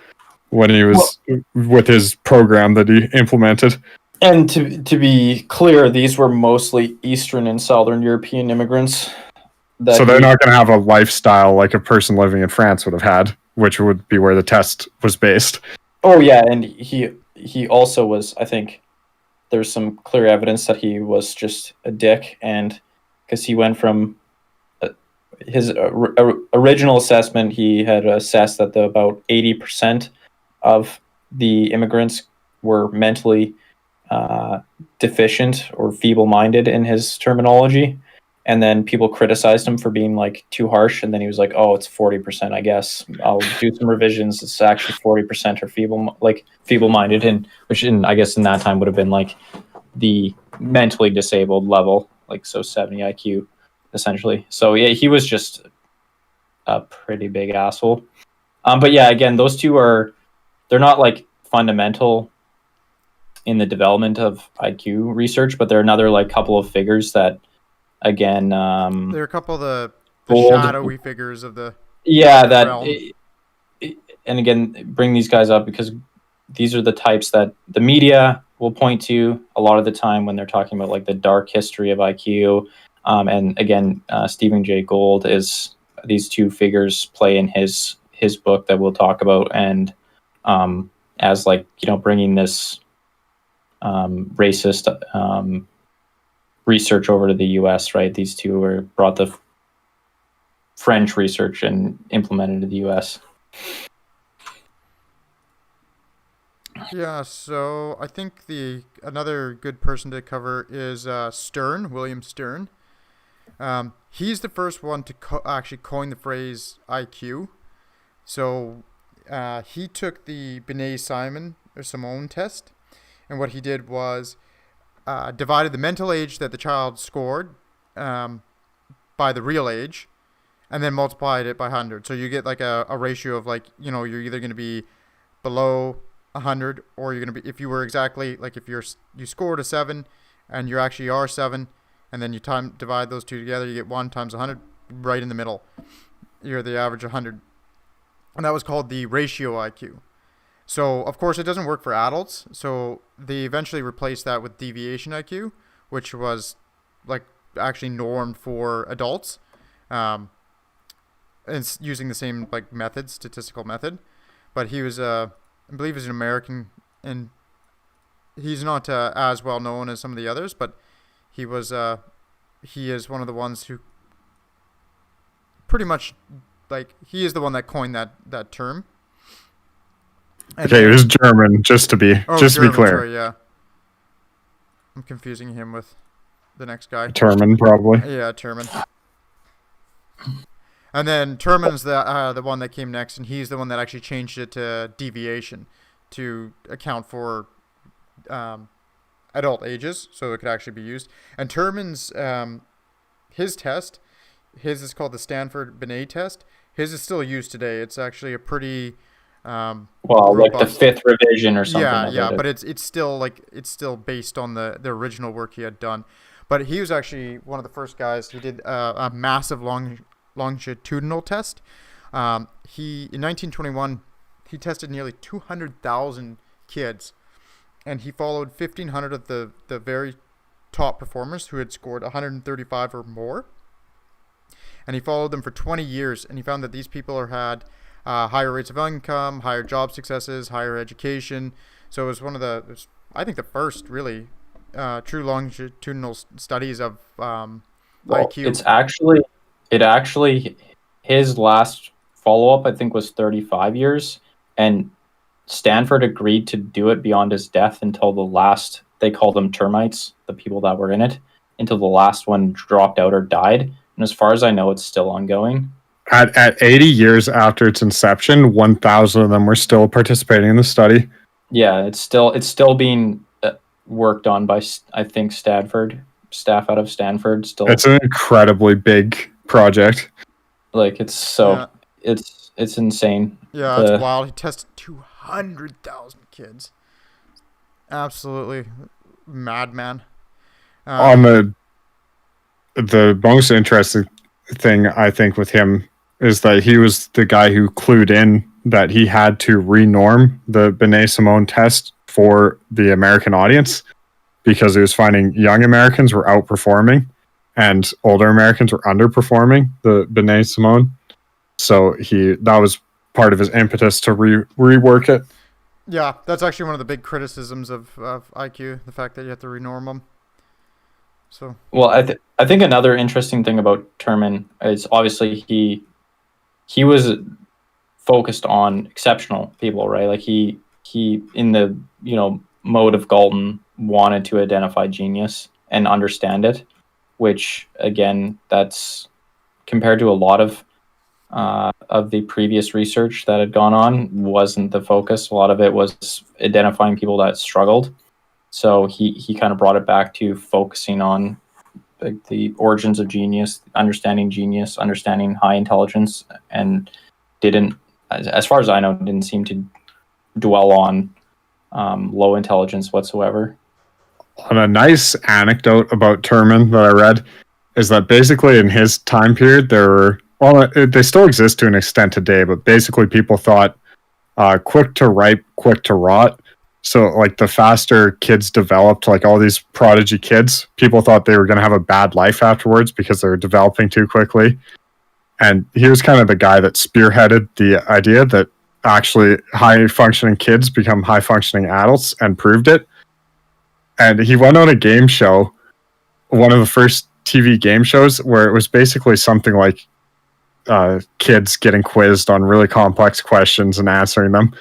when he was with his program that he implemented. And to be clear, these were mostly Eastern and Southern European immigrants. So they're not going to have a lifestyle like a person living in France would have had, which would be where the test was based. Oh yeah, and he also was, I think there's some clear evidence that he was just a dick, and because he went from his original assessment, he had assessed that about 80% of the immigrants were mentally deficient or feeble-minded in his terminology. And then people criticized him for being like too harsh, and then he was like, "Oh, it's 40%. I guess I'll do some revisions. It's actually 40% are feeble-minded, and which I guess in that time would have been like the mentally disabled level, like so 70 IQ, essentially." So yeah, he was just a pretty big asshole. But yeah, again, those two they're not like fundamental in the development of IQ research, but they're another like couple of figures that. Again, there are a couple of the shadowy figures of the and again, bring these guys up because these are the types that the media will point to a lot of the time when they're talking about like the dark history of IQ. And again, Stephen Jay Gould is these two figures play in his book that we'll talk about, and as like bringing this racist. Research over to the U.S., right? These two brought the French research and implemented to the U.S. Yeah, so I think another good person to cover is William Stern. He's the first one to actually coin the phrase IQ. So he took the Binet-Simon test, and what he did was divided the mental age that the child scored by the real age, and then multiplied it by 100. So you get like a ratio of like, you're either going to be below 100, or you're going to be, if you were exactly, like if you scored a 7 and you actually are 7, and then you divide those two together, you get 1 times 100, right in the middle. You're the average 100. And that was called the ratio IQ. So, of course, it doesn't work for adults. So they eventually replaced that with deviation IQ, which was like actually normed for adults. And it's using the same like statistical method. But he was, I believe he's an American, and he's not as well known as some of the others, but he is one of the ones who pretty much, like, he is the one that coined that term. And okay, it was German, just to be clear. Sorry, yeah. I'm confusing him with the next guy. Terman, probably. Yeah, Terman. And then Terman's the one that came next, and he's the one that actually changed it to deviation to account for adult ages, so it could actually be used. And Terman's his test, his is called the Stanford Binet test. His is still used today. It's actually a pretty like the 5th revision or something. Yeah, but it's still based on the original work he had done. But he was actually one of the first guys who did a massive longitudinal test. In 1921, he tested nearly 200,000 kids, and he followed 1,500 of the very top performers who had scored 135 or more. And he followed them for 20 years, and he found that these people had higher rates of income, higher job successes, higher education. So it was I think the first really true longitudinal studies of IQ. It actually his last follow-up, I think, was 35 years, and Stanford agreed to do it beyond his death until the last, they called them termites, the people that were in it, until the last one dropped out or died. And as far as I know, it's still ongoing. At 80 years after its inception, 1,000 of them were still participating in the study. Yeah, it's still being worked on by, I think, staff out of Stanford. Still, It's an incredibly big project. like it's insane. Yeah, it's wild. He tested 200,000 kids. Absolutely madman. On the most interesting thing I think with him is that he was the guy who clued in that he had to renorm the B'nai Simone test for the American audience because he was finding young Americans were outperforming and older Americans were underperforming the B'nai Simone. So that was part of his impetus to rework it. Yeah, that's actually one of the big criticisms of IQ, the fact that you have to renorm them. So, well, I think another interesting thing about Terman is obviously he was focused on exceptional people, right? Like he in the mode of Galton wanted to identify genius and understand it, which again, that's compared to a lot of the previous research that had gone on wasn't the focus. A lot of it was identifying people that struggled. So he kind of brought it back to focusing on the origins of genius, understanding high intelligence, and didn't, as far as I know, didn't seem to dwell on low intelligence whatsoever. On a nice anecdote about Terman that I read is that basically in his time period they still exist to an extent today, but basically people thought quick to ripe, quick to rot. So like the faster kids developed, like all these prodigy kids, people thought they were going to have a bad life afterwards because they were developing too quickly. And he was kind of the guy that spearheaded the idea that actually high functioning kids become high functioning adults and proved it. And he went on a game show, one of the first TV game shows, where it was basically something like kids getting quizzed on really complex questions and answering them.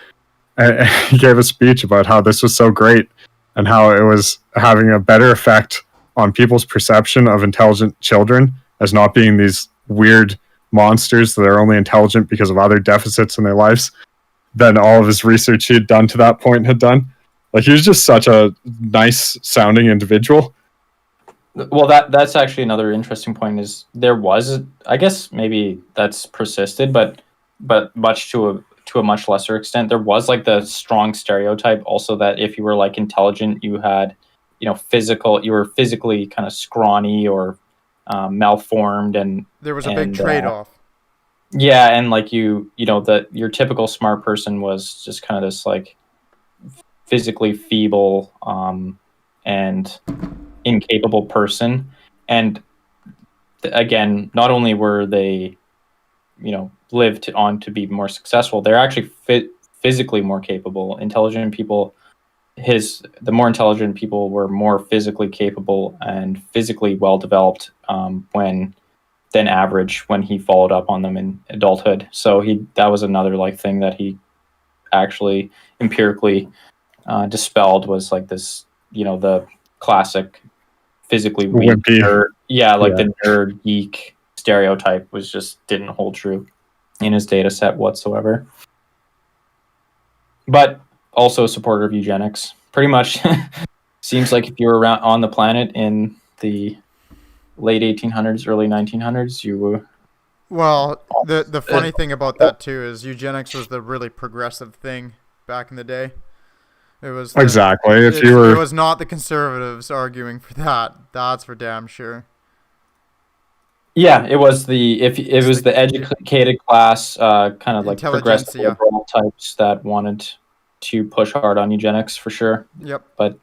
And he gave a speech about how this was so great and how it was having a better effect on people's perception of intelligent children as not being these weird monsters that are only intelligent because of other deficits in their lives than all of his research he had done to that point had done. Like, he was just such a nice sounding individual. Well, that's actually another interesting point is there was, I guess maybe that's persisted, but much to a much lesser extent, there was like the strong stereotype also that if you were like intelligent, you had, you were physically kind of scrawny or malformed, and there was a big trade-off. Yeah, and like that your typical smart person was just kind of this like physically feeble and incapable person. And again, not only were they lived on to be more successful, they're actually physically more capable. Intelligent people, the more intelligent people were more physically capable and physically well developed than average when he followed up on them in adulthood. So that was another like thing that he actually empirically dispelled, was like this, the classic physically weak nerd, the nerd geek stereotype didn't hold true in his data set whatsoever. But also a supporter of eugenics. Pretty much seems like if you were around on the planet in the late 1800s, early 1900s, you were... Well, the funny thing about that too is eugenics was the really progressive thing back in the day. It was exactly. It was not the conservatives arguing for that. That's for damn sure. Yeah, it was the educated class, kind of like progressive liberal types that wanted to push hard on eugenics for sure. Yep. But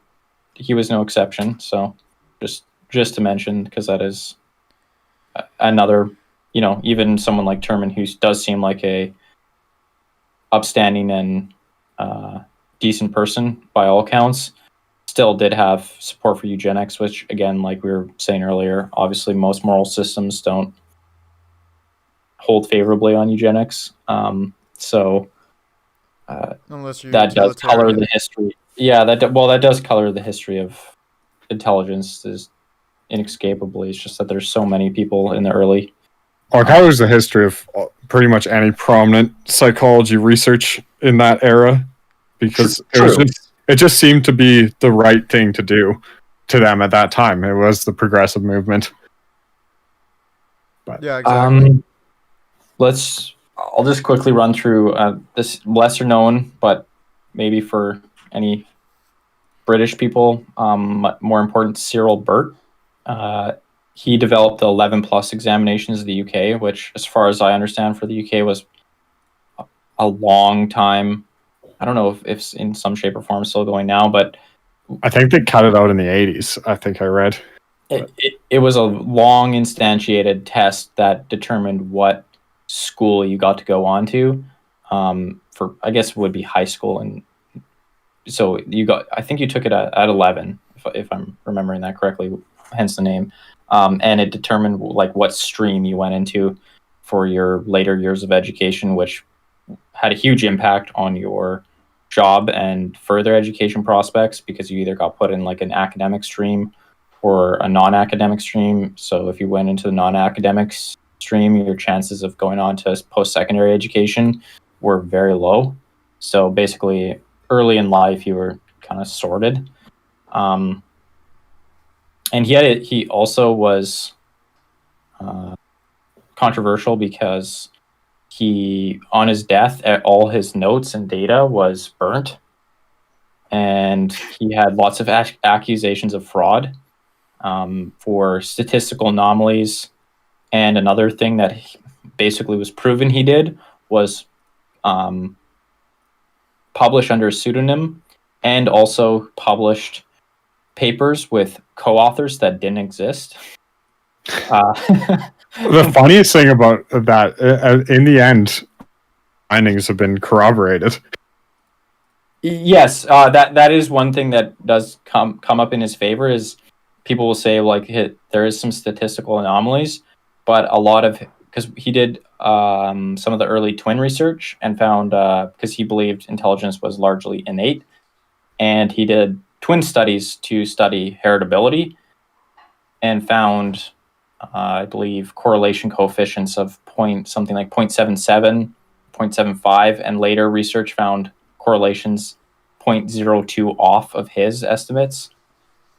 he was no exception. So just to mention, because that is another, even someone like Terman, who does seem like a upstanding and decent person by all accounts, still did have support for eugenics, which again, like we were saying earlier, obviously most moral systems don't hold favorably on eugenics. So Unless you're that does color utilitarian. the history. Yeah, that does color the history of intelligence is inescapably. It's just that there's so many people in the early. Or how is the history of pretty much any prominent psychology research in that era? Because it just seemed to be the right thing to do to them at that time. It was the progressive movement. Yeah, exactly. I'll just quickly run through this lesser known, but maybe for any British people, more important, Cyril Burt. He developed the 11 plus examinations of the UK, which, as far as I understand, for the UK was a long time. I don't know if in some shape or form still going now, but I think they cut it out in the 80s. I think I read. It was a long instantiated test that determined what school you got to go on to. For I guess it would be high school, and so I think you took it at 11, if I'm remembering that correctly, hence the name. And it determined like what stream you went into for your later years of education, which had a huge impact on your job and further education prospects, because you either got put in like an academic stream or a non-academic stream. So if you went into the non-academic stream, your chances of going on to post-secondary education were very low. So basically, early in life, you were kind of sorted. And he also was controversial because on his death, all his notes and data was burnt, and he had lots of accusations of fraud for statistical anomalies. And another thing that basically was proven he did was publish under a pseudonym, and also published papers with co-authors that didn't exist. The funniest thing about that, in the end, findings have been corroborated. Yes, that is one thing that does come up in his favor, is people will say like there is some statistical anomalies, but a lot of, because he did some of the early twin research and found, because he believed intelligence was largely innate, and he did twin studies to study heritability and found, I believe, correlation coefficients of something like 0.77, 0.75, and later research found correlations 0.02 off of his estimates.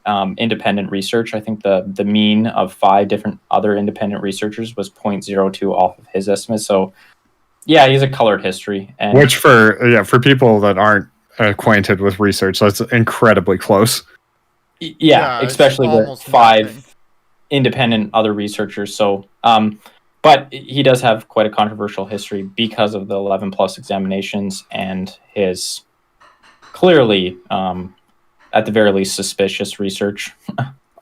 Independent research, I think the mean of 5 different other independent researchers was 0.02 off of his estimates. So yeah, he's a colored history. And which for people that aren't acquainted with research, that's incredibly close. Yeah, especially with 5 independent other researchers. So but he does have quite a controversial history because of the 11 plus examinations and his clearly, at the very least, suspicious research.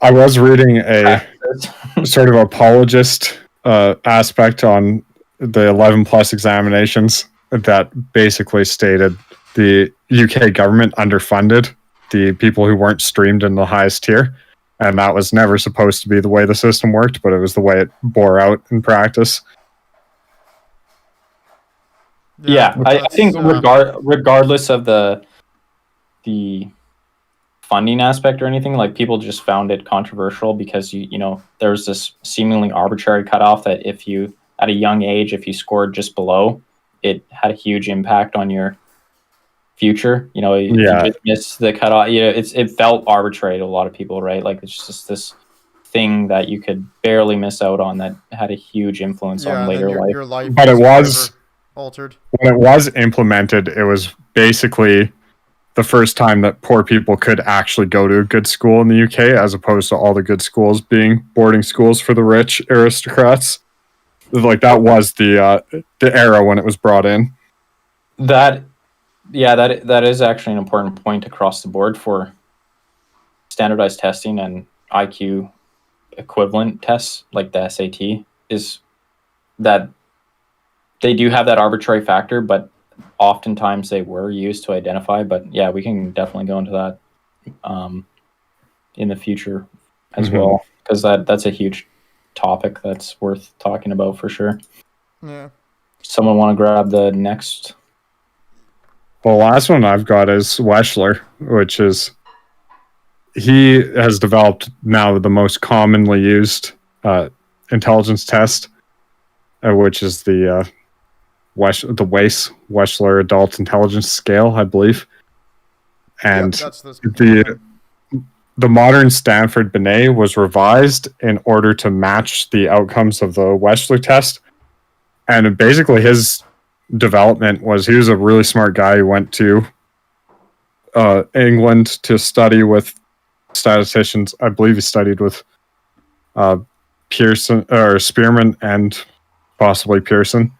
I was reading a sort of apologist aspect on the 11 plus examinations that basically stated the UK government underfunded the people who weren't streamed in the highest tier. And that was never supposed to be the way the system worked, but it was the way it bore out in practice. Yeah, I think regardless of the funding aspect or anything, like, people just found it controversial because you know there's this seemingly arbitrary cutoff that if you, at a young age, if you scored just below, it had a huge impact on your future. You know, if you just missed the cutoff, you know, it felt arbitrary to a lot of people, right? Like, it's just this thing that you could barely miss out on that had a huge influence on later life. Your life. But it was altered when it was implemented. It was basically the first time that poor people could actually go to a good school in the UK, as opposed to all the good schools being boarding schools for the rich aristocrats. Like, that was the era when it was brought in. That is actually an important point across the board for standardized testing and IQ equivalent tests like the SAT, is that they do have that arbitrary factor, but oftentimes they were used to identify. But yeah, we can definitely go into that in the future as well, because that's a huge topic that's worth talking about for sure. Yeah. Someone want to grab the next? Well, the last one I've got is Weschler, which is he has developed now the most commonly used intelligence test, which is the Weschler Adult Intelligence Scale, I believe. And That's the the modern Stanford Binet was revised in order to match the outcomes of the Weschler test. And basically, his development was he was a really smart guy who went to England to study with statisticians. I believe he studied with Pearson or Spearman and possibly Pearson.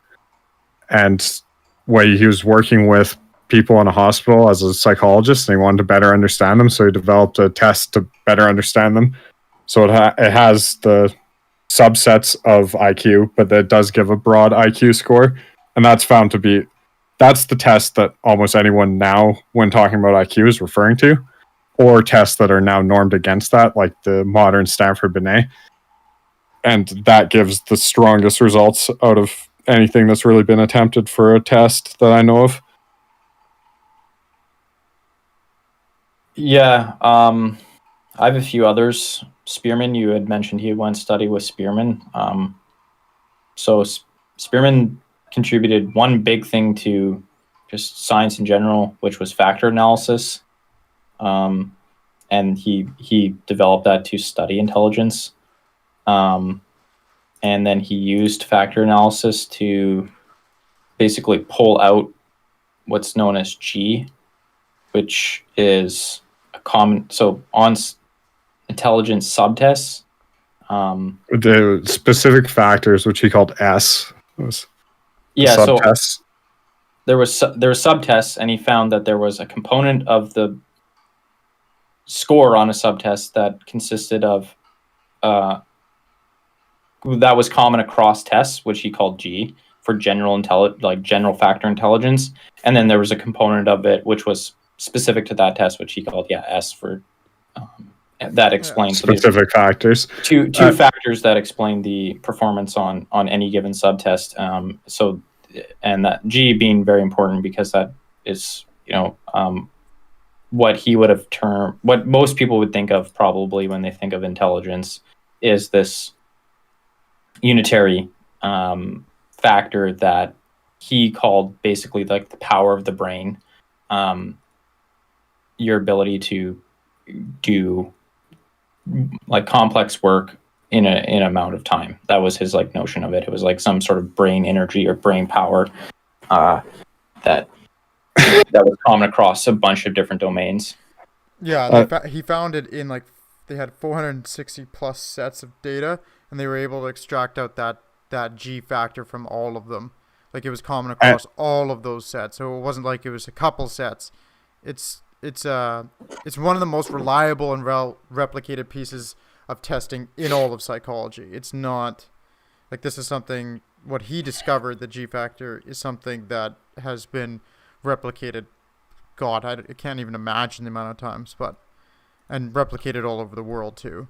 And where he was working with people in a hospital as a psychologist, and he wanted to better understand them, so he developed a test to better understand them. So it has the subsets of IQ, but that does give a broad IQ score, and that's found to be that's the test that almost anyone now, when talking about IQ, is referring to, or tests that are now normed against that, like the modern Stanford Binet, and that gives the strongest results out of anything that's really been attempted for a test that I know of. Yeah, I have a few others. Spearman, you had mentioned he went study with Spearman. So Spearman contributed one big thing to just science in general, which was factor analysis. And he developed that to study intelligence. And then he used factor analysis to basically pull out what's known as G, which is a common, so on intelligence subtests. The specific factors, which he called S, was subtests. So there were subtests, and he found that there was a component of the score on a subtest that consisted of that was common across tests, which he called G for general general factor intelligence, and then there was a component of it which was specific to that test, which he called S for that explains specific factors. Two factors that explain the performance on any given subtest. And that G being very important because that is what he would have termed, what most people would think of probably when they think of intelligence, is this unitary factor that he called basically like the power of the brain, your ability to do like complex work in an amount of time. That was his like notion of it. It was like some sort of brain energy or brain power that was common across a bunch of different domains. Yeah, he found it in like they had 460 plus sets of data, and they were able to extract out that G factor from all of them. Like it was common across all of those sets, so it wasn't like it was a couple sets. It's one of the most reliable and replicated pieces of testing in all of psychology. It's not like this is something, what he discovered, the G factor, is something that has been replicated. God, I can't even imagine the amount of times, and replicated all over the world too.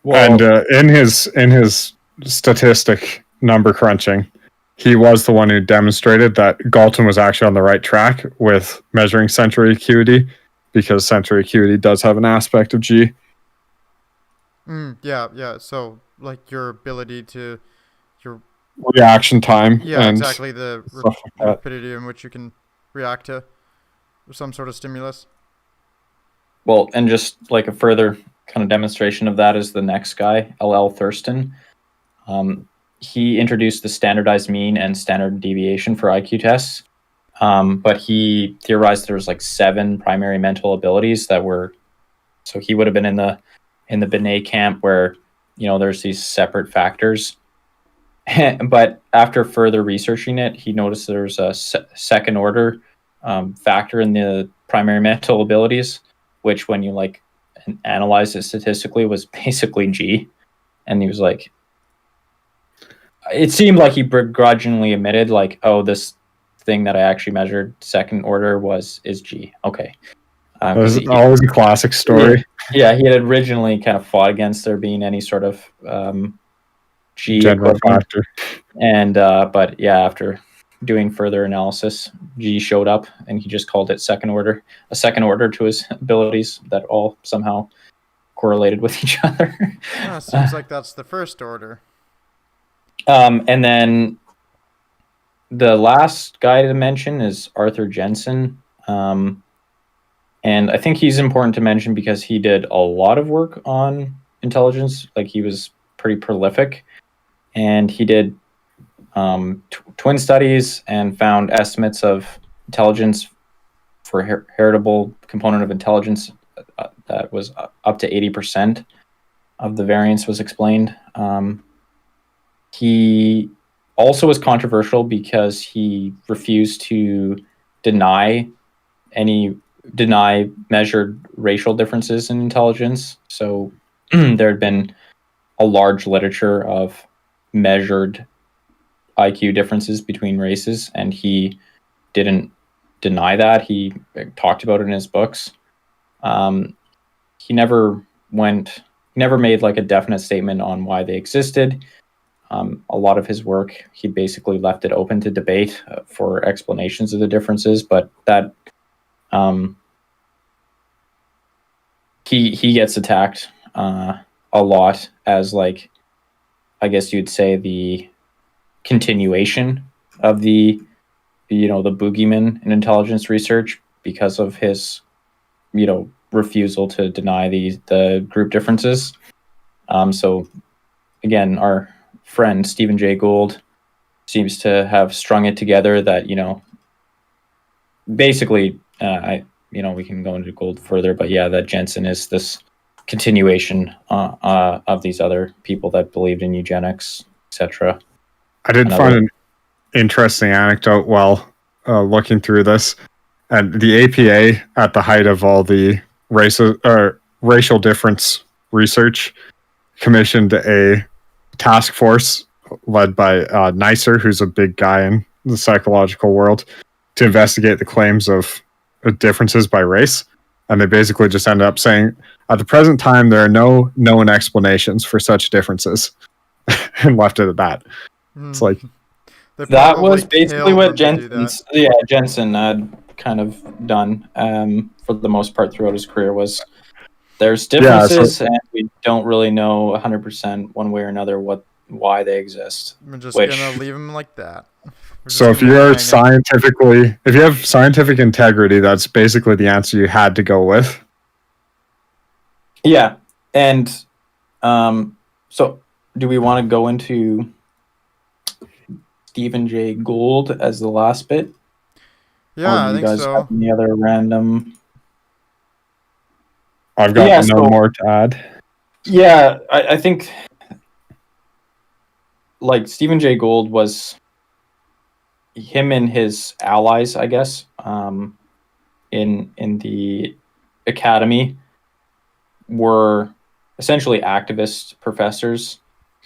Well, and in his statistic number crunching, he was the one who demonstrated that Galton was actually on the right track with measuring sensory acuity, because sensory acuity does have an aspect of G. Yeah. So, like your ability to your reaction time. Yeah, and exactly. The rapidity in which you can react to some sort of stimulus. Well, and just like a further kind of demonstration of that is the next guy, L.L. Thurston. He introduced the standardized mean and standard deviation for IQ tests, but he theorized there was like 7 primary mental abilities that were. So he would have been in the Binet camp where there's these separate factors, but after further researching it, he noticed there's a second order factor in the primary mental abilities, which when you like analyze it statistically was basically G, and he was like. It seemed like he begrudgingly admitted, like, "Oh, this thing that I actually measured second order is G." Okay, that's always a classic story. Yeah, he had originally kind of fought against there being any sort of G General equivalent. factor. And but yeah, after doing further analysis, G showed up, and he just called it second order, a second order to his abilities that all somehow correlated with each other. Seems like that's the first order. And then the last guy to mention is Arthur Jensen. And I think he's important to mention because he did a lot of work on intelligence. Like, he was pretty prolific, and he did twin studies and found estimates of intelligence for heritable component of intelligence that was up to 80% of the variance was explained. He also was controversial because he refused to deny measured racial differences in intelligence. So there had been a large literature of measured IQ differences between races, and he didn't deny that. He talked about it in his books. He never made like a definite statement on why they existed. A lot of his work, he basically left it open to debate for explanations of the differences, but that he gets attacked a lot as, like, I guess you'd say, the continuation of the boogeyman in intelligence research because of his refusal to deny the group differences. So again, our friend Stephen Jay Gould seems to have strung it together that basically we can go into Gould further, but yeah, that Jensen is this continuation of these other people that believed in eugenics, etc. I did find an interesting anecdote while looking through this. And the APA, at the height of all the racial difference research, commissioned a task force led by Neisser, who's a big guy in the psychological world, to investigate the claims of differences by race. And they basically just ended up saying, at the present time, there are no known explanations for such differences, and left it at that. It's like, that was basically what Jensen had kind of done for the most part throughout his career. Was there's differences, and we don't really know 100% one way or another why they exist. We're just gonna leave them like that. So if you have scientific integrity, that's basically the answer you had to go with. Yeah, and so do we want to go into Stephen Jay Gould as the last bit? Yeah, I think so. Have any other random? I've got no more to add. Yeah, I think like Stephen Jay Gould was him and his allies, I guess, in the academy were essentially activist professors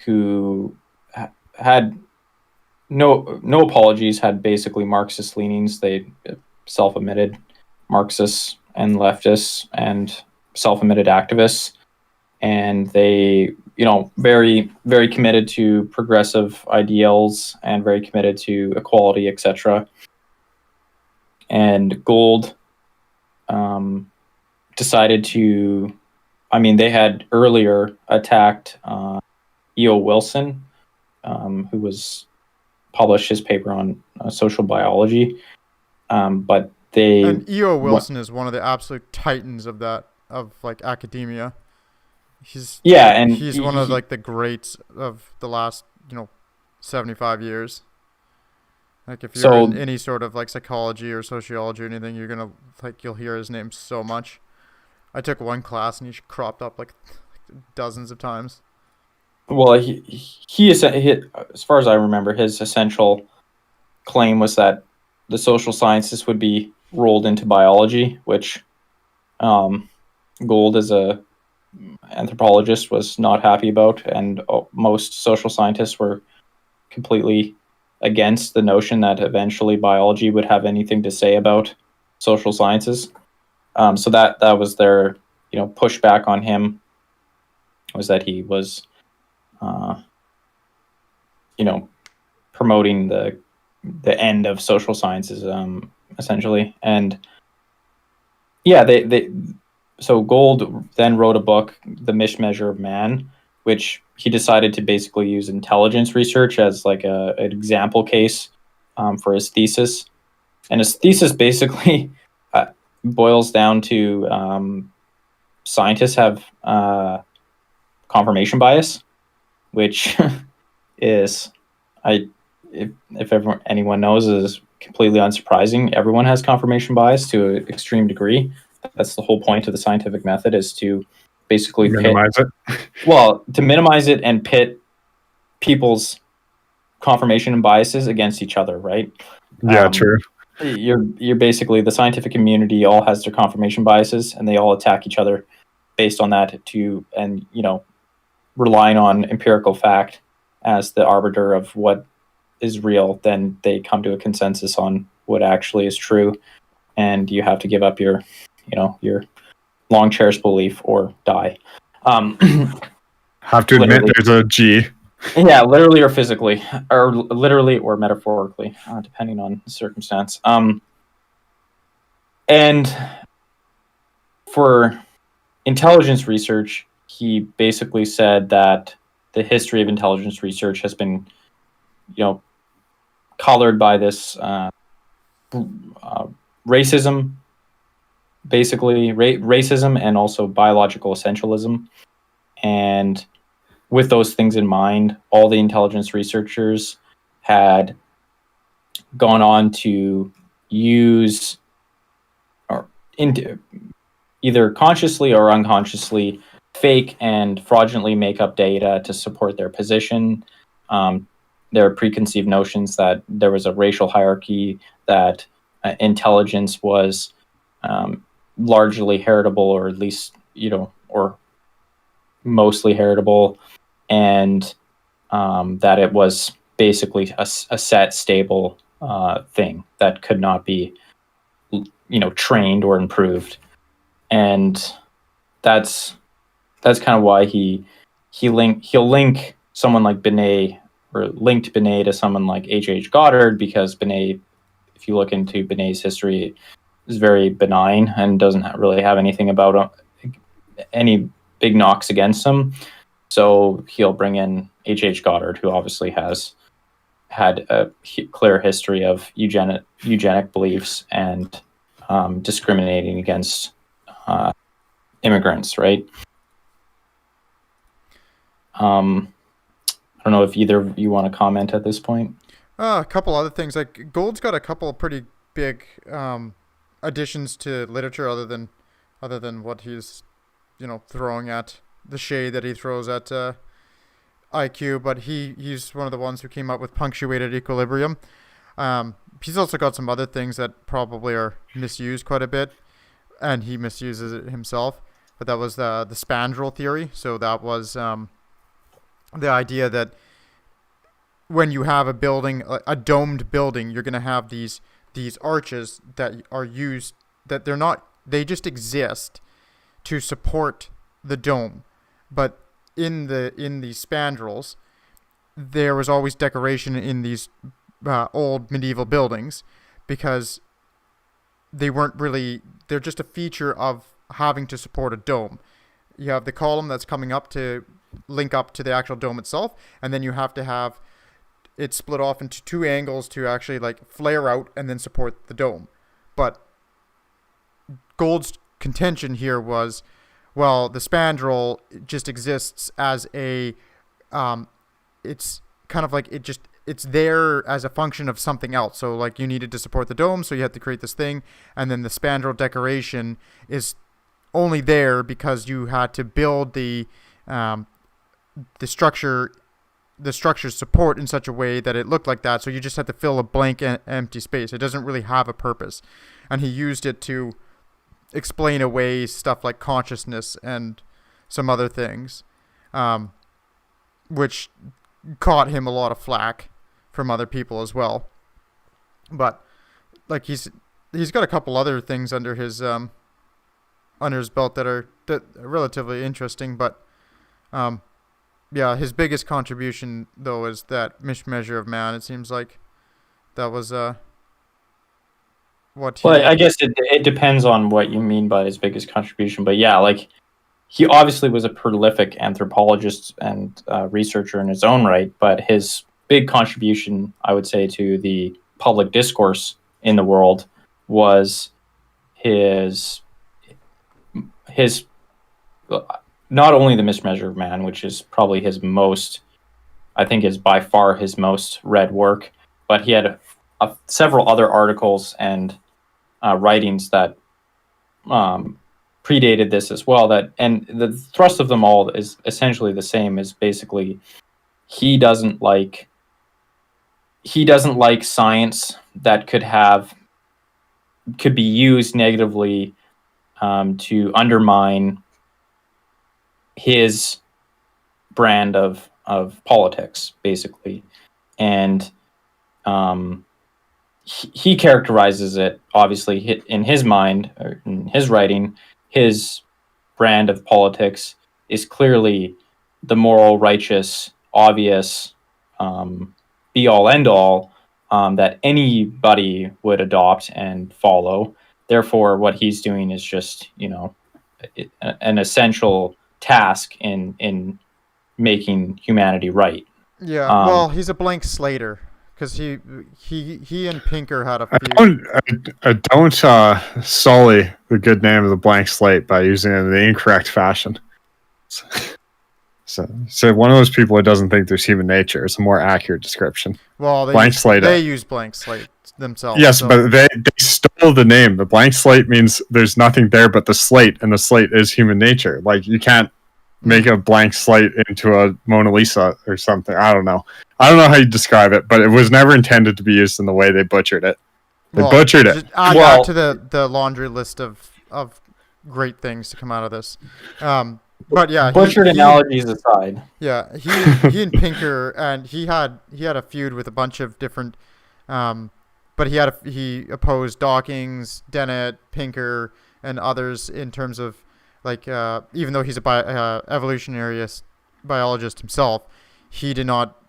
who had no apologies, had basically Marxist leanings. They self-admitted Marxists and leftists and self-admitted activists, and they very, very committed to progressive ideals and very committed to equality, etc. And Gould decided to, they had earlier attacked E.O. Wilson, who was published his paper on social biology, but and E.O. Wilson is one of the absolute titans of academia. He's one of the greats of the last 75 years. Like, if you're in any sort of psychology or sociology or anything, you're gonna you'll hear his name so much. I took one class and he cropped up dozens of times. Well, he as far as I remember, his essential claim was that the social sciences would be rolled into biology, which Gould, as a anthropologist, was not happy about, and most social scientists were completely against the notion that eventually biology would have anything to say about social sciences. So that was their pushback on him, was that he was you know, promoting the end of social sciences, essentially. And yeah, they so Gould then wrote a book, The Mismeasure of Man, which he decided to basically use intelligence research as like an example case for his thesis. And his thesis basically boils down to scientists have confirmation bias, which is, if anyone knows, is completely unsurprising. Everyone has confirmation bias to an extreme degree. That's the whole point of the scientific method, is to basically Minimize it. to minimize it and pit people's confirmation and biases against each other, right? Yeah, true. You're basically, the scientific community all has their confirmation biases, and they all attack each other based on that, and relying on empirical fact as the arbiter of what is real. Then they come to a consensus on what actually is true, and you have to give up your long cherished belief or die. Have to admit there's a G. Yeah, literally or physically, or literally or metaphorically, depending on the circumstance. And for intelligence research, he basically said that the history of intelligence research has been, colored by this racism, basically racism, and also biological essentialism. And with those things in mind, all the intelligence researchers had gone on to use, or either consciously or unconsciously, fake and fraudulently make up data to support their position. There are preconceived notions that there was a racial hierarchy, that intelligence was largely heritable, or at least, or mostly heritable, and that it was basically a set, stable thing that could not be, trained or improved. And that's kind of why he'll link someone like Binet, or linked Binet to someone like H.H. Goddard, because Binet, if you look into Binet's history, is very benign and doesn't really have anything about any big knocks against him. So he'll bring in H.H. Goddard, who obviously has had a clear history of eugenic beliefs and discriminating against immigrants, right? I don't know if either of you want to comment at this point. A couple other things. Like, Gould's got a couple of pretty big additions to literature, other than what he's throwing at the shade that he throws at IQ. But he's one of the ones who came up with punctuated equilibrium. He's also got some other things that probably are misused quite a bit, and he misuses it himself. But that was the spandrel theory. So that was the idea that when you have a building, a domed building, you're going to have these arches that are used, that they just exist to support the dome. But in these spandrels, there was always decoration in these old medieval buildings, because they're just a feature of having to support a dome. You have the column that's coming up to link up to the actual dome itself, and then you have to have it split off into two angles to actually flare out and then support the dome. But Gould's contention here was, well, the spandrel just exists as a it's kind of like it's there as a function of something else. So you needed to support the dome, so you had to create this thing, and then the spandrel decoration is only there because you had to build the structure's support in such a way that it looked like that. So you just had to fill a blank empty space. It doesn't really have a purpose. And he used it to explain away stuff like consciousness and some other things, which caught him a lot of flack from other people as well. But he's got a couple other things under his belt that are relatively interesting. But yeah, his biggest contribution though is that mismeasure of man. It seems like that was what Well, he. I guess it depends on what you mean by his biggest contribution. But yeah, like he obviously was a prolific anthropologist and researcher in his own right. But his big contribution, I would say, to the public discourse in the world was his his not only the mismeasure of man, which is probably his most, I think, is by far his most read work, but he had several other articles and writings that predated this as well. That, and the thrust of them all is essentially the same. Is basically he doesn't like science that could be used negatively to undermine his brand of politics, basically. And he characterizes it, obviously, in his mind, or in his writing, his brand of politics is clearly the moral, righteous, obvious, be all end all that anybody would adopt and follow. Therefore, what he's doing is just, an essential task in making humanity right. Yeah, well, he's a blank slater because he and Pinker had a few. I don't sully the good name of the blank slate by using it in the incorrect fashion. So one of those people who doesn't think there's human nature is a more accurate description. Well, blank slate. They use blank slate themselves. Yes, so. But they stole the name. The blank slate means there's nothing there but the slate, and the slate is human nature. Like, you can't make a blank slate into a Mona Lisa or something. I don't know how you describe it, but it was never intended to be used in the way they butchered it. They butchered it. Add that to the laundry list of great things to come out of this. But yeah, butchered analogies aside. Yeah, he and Pinker, and he had a feud with a bunch of different, but he opposed Dawkins, Dennett, Pinker, and others in terms of, like, even though he's a evolutionary biologist himself, he did not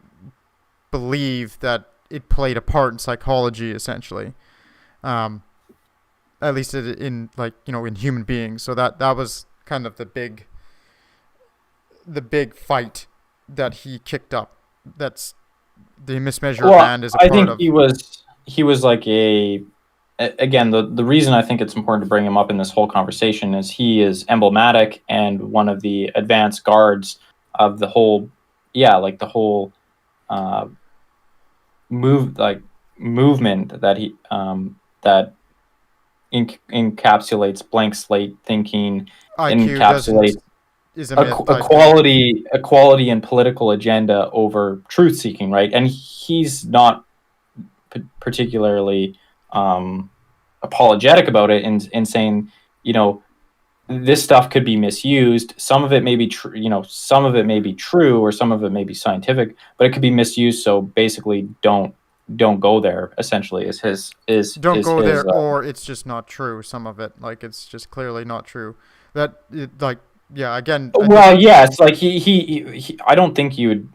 believe that it played a part in psychology, essentially, at least in human beings. So that was kind of the big fight that he kicked up. That's the mismeasure of man is a part of. I think he was like again, the reason I think it's important to bring him up in this whole conversation is he is emblematic and one of the advanced guards of the whole movement that he that encapsulates blank slate thinking, IQ encapsulates equality and political agenda over truth seeking, right? And he's not particularly apologetic about it in saying, this stuff could be misused. Some of it may be some of it may be true, or some of it may be scientific, but it could be misused. So basically, don't go there. Essentially, don't go there, or it's just not true. Some of it, like, it's just clearly not true. Yeah, again. Yes, like he I don't think you'd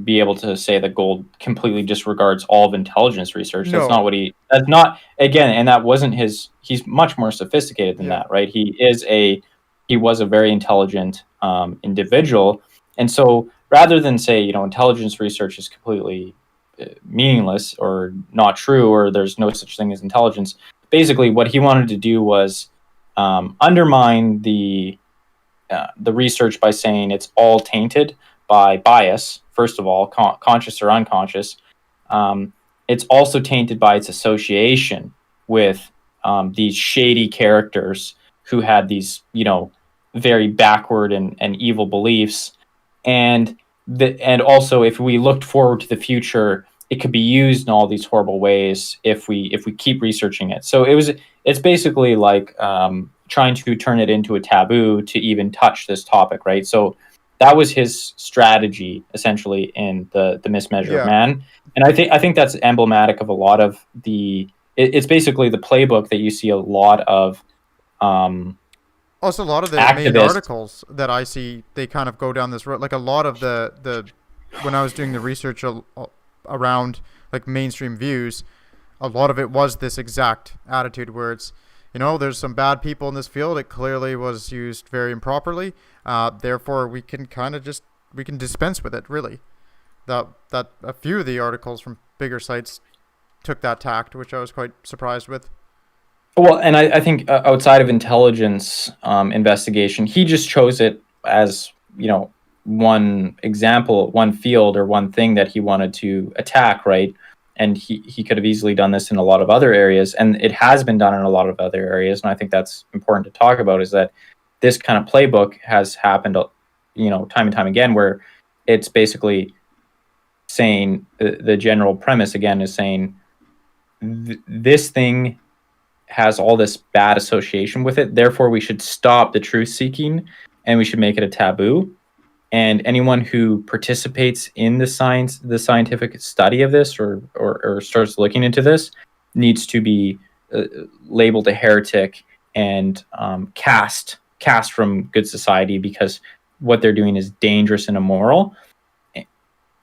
be able to say that Gold completely disregards all of intelligence research. That's not again, and that wasn't his. He's much more sophisticated than that, right? He was a very intelligent individual, and so rather than say, intelligence research is completely meaningless or not true, or there's no such thing as intelligence, basically what he wanted to do was undermine the research by saying it's all tainted by bias, first of all, conscious or unconscious. It's also tainted by its association with these shady characters who had these, very backward and evil beliefs. And also, if we looked forward to the future, it could be used in all these horrible ways if we keep researching it. So it's basically like trying to turn it into a taboo to even touch this topic, right? So that was his strategy, essentially, in the mismeasure of man. And I think that's emblematic of a lot of it's basically the playbook that you see a lot of Also, a lot of the main activist. articles that I see, they kind of go down this road. Like a lot of the when I was doing the research around like mainstream views, a lot of it was this exact attitude where it's, there's some bad people in this field. It clearly was used very improperly. Therefore, we can dispense with it. Really, that a few of the articles from bigger sites took that tact, which I was quite surprised with. Well, and I think outside of intelligence investigation, he just chose it as, one example, one field or one thing that he wanted to attack, right? And he could have easily done this in a lot of other areas, and it has been done in a lot of other areas. And I think that's important to talk about, is that this kind of playbook has happened, time and time again, where it's basically saying the general premise again is saying this thing has all this bad association with it. Therefore, we should stop the truth seeking and we should make it a taboo. And anyone who participates in the scientific study of this, or starts looking into this, needs to be labeled a heretic and cast from good society, because what they're doing is dangerous and immoral.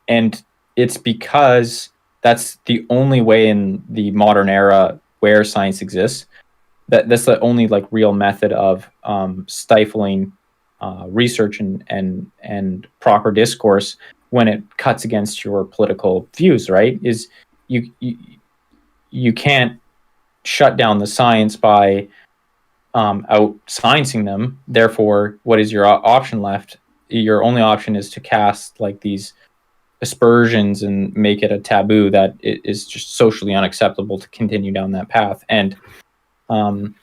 And it's because that's the only way in the modern era where science exists. That's the only real method of stifling research and proper discourse when it cuts against your political views, right? Is you can't shut down the science by out sciencing them. Therefore, what is your option left? Your only option is to cast these aspersions and make it a taboo that it is just socially unacceptable to continue down that path. And part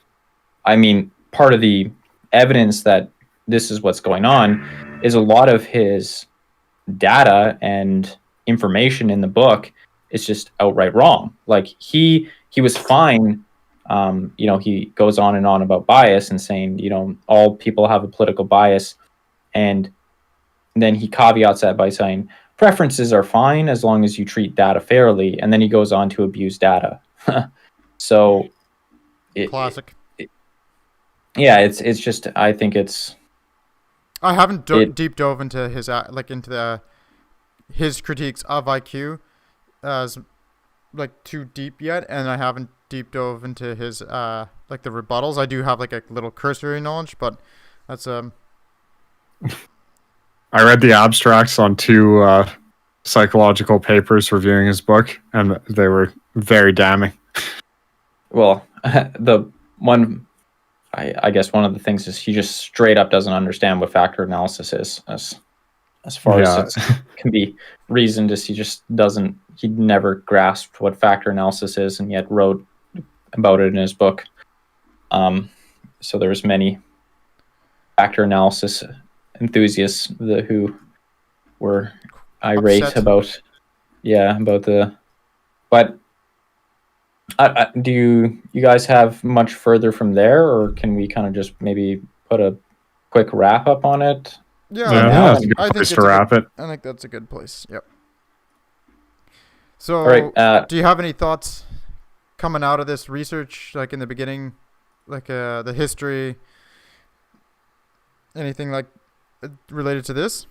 of the evidence that this is what's going on is a lot of his data and information in the book is just outright wrong. He was fine. He goes on and on about bias and saying, all people have a political bias. And then he caveats that by saying, preferences are fine as long as you treat data fairly. And then he goes on to abuse data. So Classic. It's just, I think it's, I haven't deep dove into his his critiques of IQ as too deep yet, and I haven't deep dove into his the rebuttals. I do have a little cursory knowledge, but that's I read the abstracts on two psychological papers reviewing his book, and they were very damning. Well, the one, I guess one of the things is he just straight up doesn't understand what factor analysis is, as far as it can be reasoned. He never grasped what factor analysis is, and yet wrote about it in his book. So there's many factor analysis enthusiasts who were irate upset about but do you guys have much further from there, or can we kind of just maybe put a quick wrap up on it? Yeah, that's a good place to wrap it. I think that's a good place. Yep. So, All right, do you have any thoughts coming out of this research, in the beginning, the history, anything related to this?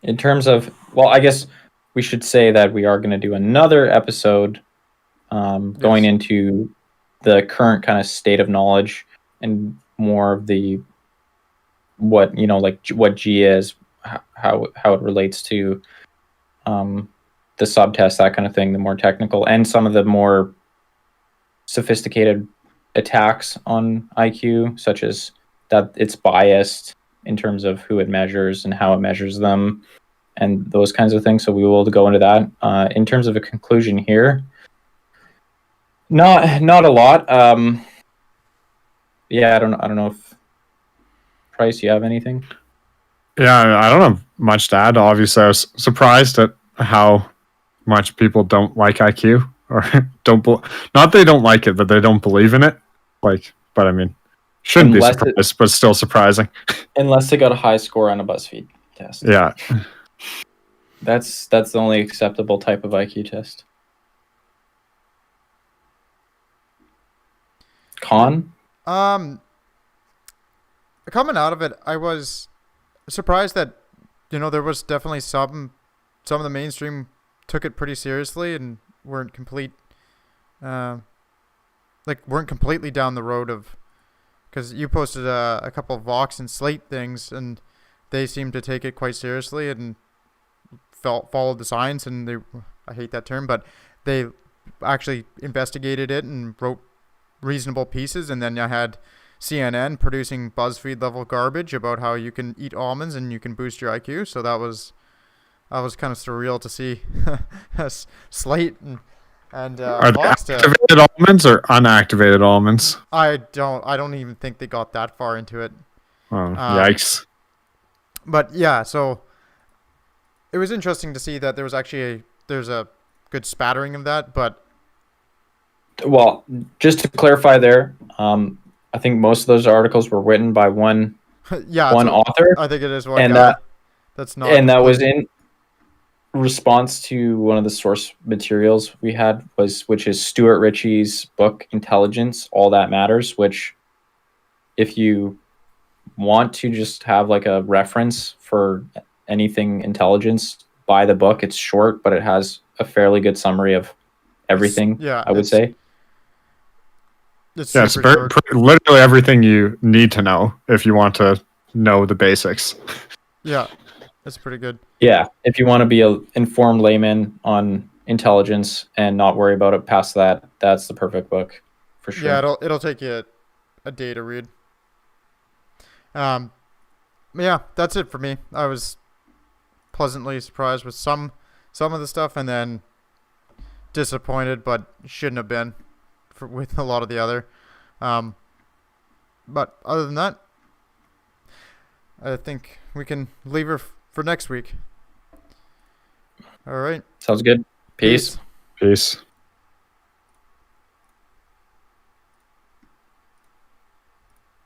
In terms of, I guess we should say that we are going to do another episode going into the current kind of state of knowledge and more of the what G is, how it relates to the subtest, that kind of thing, the more technical, and some of the more sophisticated attacks on IQ, such as that it's biased in terms of who it measures and how it measures them and those kinds of things. So we will go into that. In terms of a conclusion here, not a lot. I don't know if Price, you have anything? Yeah, I don't have much to add. Obviously, I was surprised at how much people don't like IQ, or not they don't like it, but they don't believe in it. But I mean, shouldn't be surprised, but still surprising. Unless they got a high score on a BuzzFeed test. Yeah. That's the only acceptable type of IQ test. Con? Coming out of it, I was surprised that there was definitely some of the mainstream took it pretty seriously and weren't uh, weren't completely down the road of, because you posted a couple of Vox and Slate things, and they seemed to take it quite seriously and followed the science, and I hate that term, but they actually investigated it and wrote reasonable pieces. And then I had CNN producing BuzzFeed level garbage about how you can eat almonds and you can boost your IQ. So that was kind of surreal to see Slate and Are they Fox. activated almonds or unactivated almonds? I don't even think they got that far into it. Yikes. But yeah, so it was interesting to see that there was actually there's a good spattering of that. But Well, just to clarify there, I think most of those articles were written by one yeah, author, I think it is one and guy. That's not. that was in response to one of the source materials we had, which is Stuart Ritchie's book Intelligence, All That Matters, which, if you want to just have like a reference for anything intelligence, buy the book. It's short, but it has a fairly good summary of everything. Yeah, I would say. It's Yeah, it's super short. literally everything you need to know if you want to know the basics. Yeah, that's pretty good. Yeah, if you want to be an informed layman on intelligence and not worry about it past that, that's the perfect book for sure. Yeah, it'll take you a day to read. Yeah, that's it for me. I was pleasantly surprised with some of the stuff, and then disappointed, but shouldn't have been with a lot of the other. But other than that, I think we can leave her for next week. All right. Sounds good. Peace. Peace.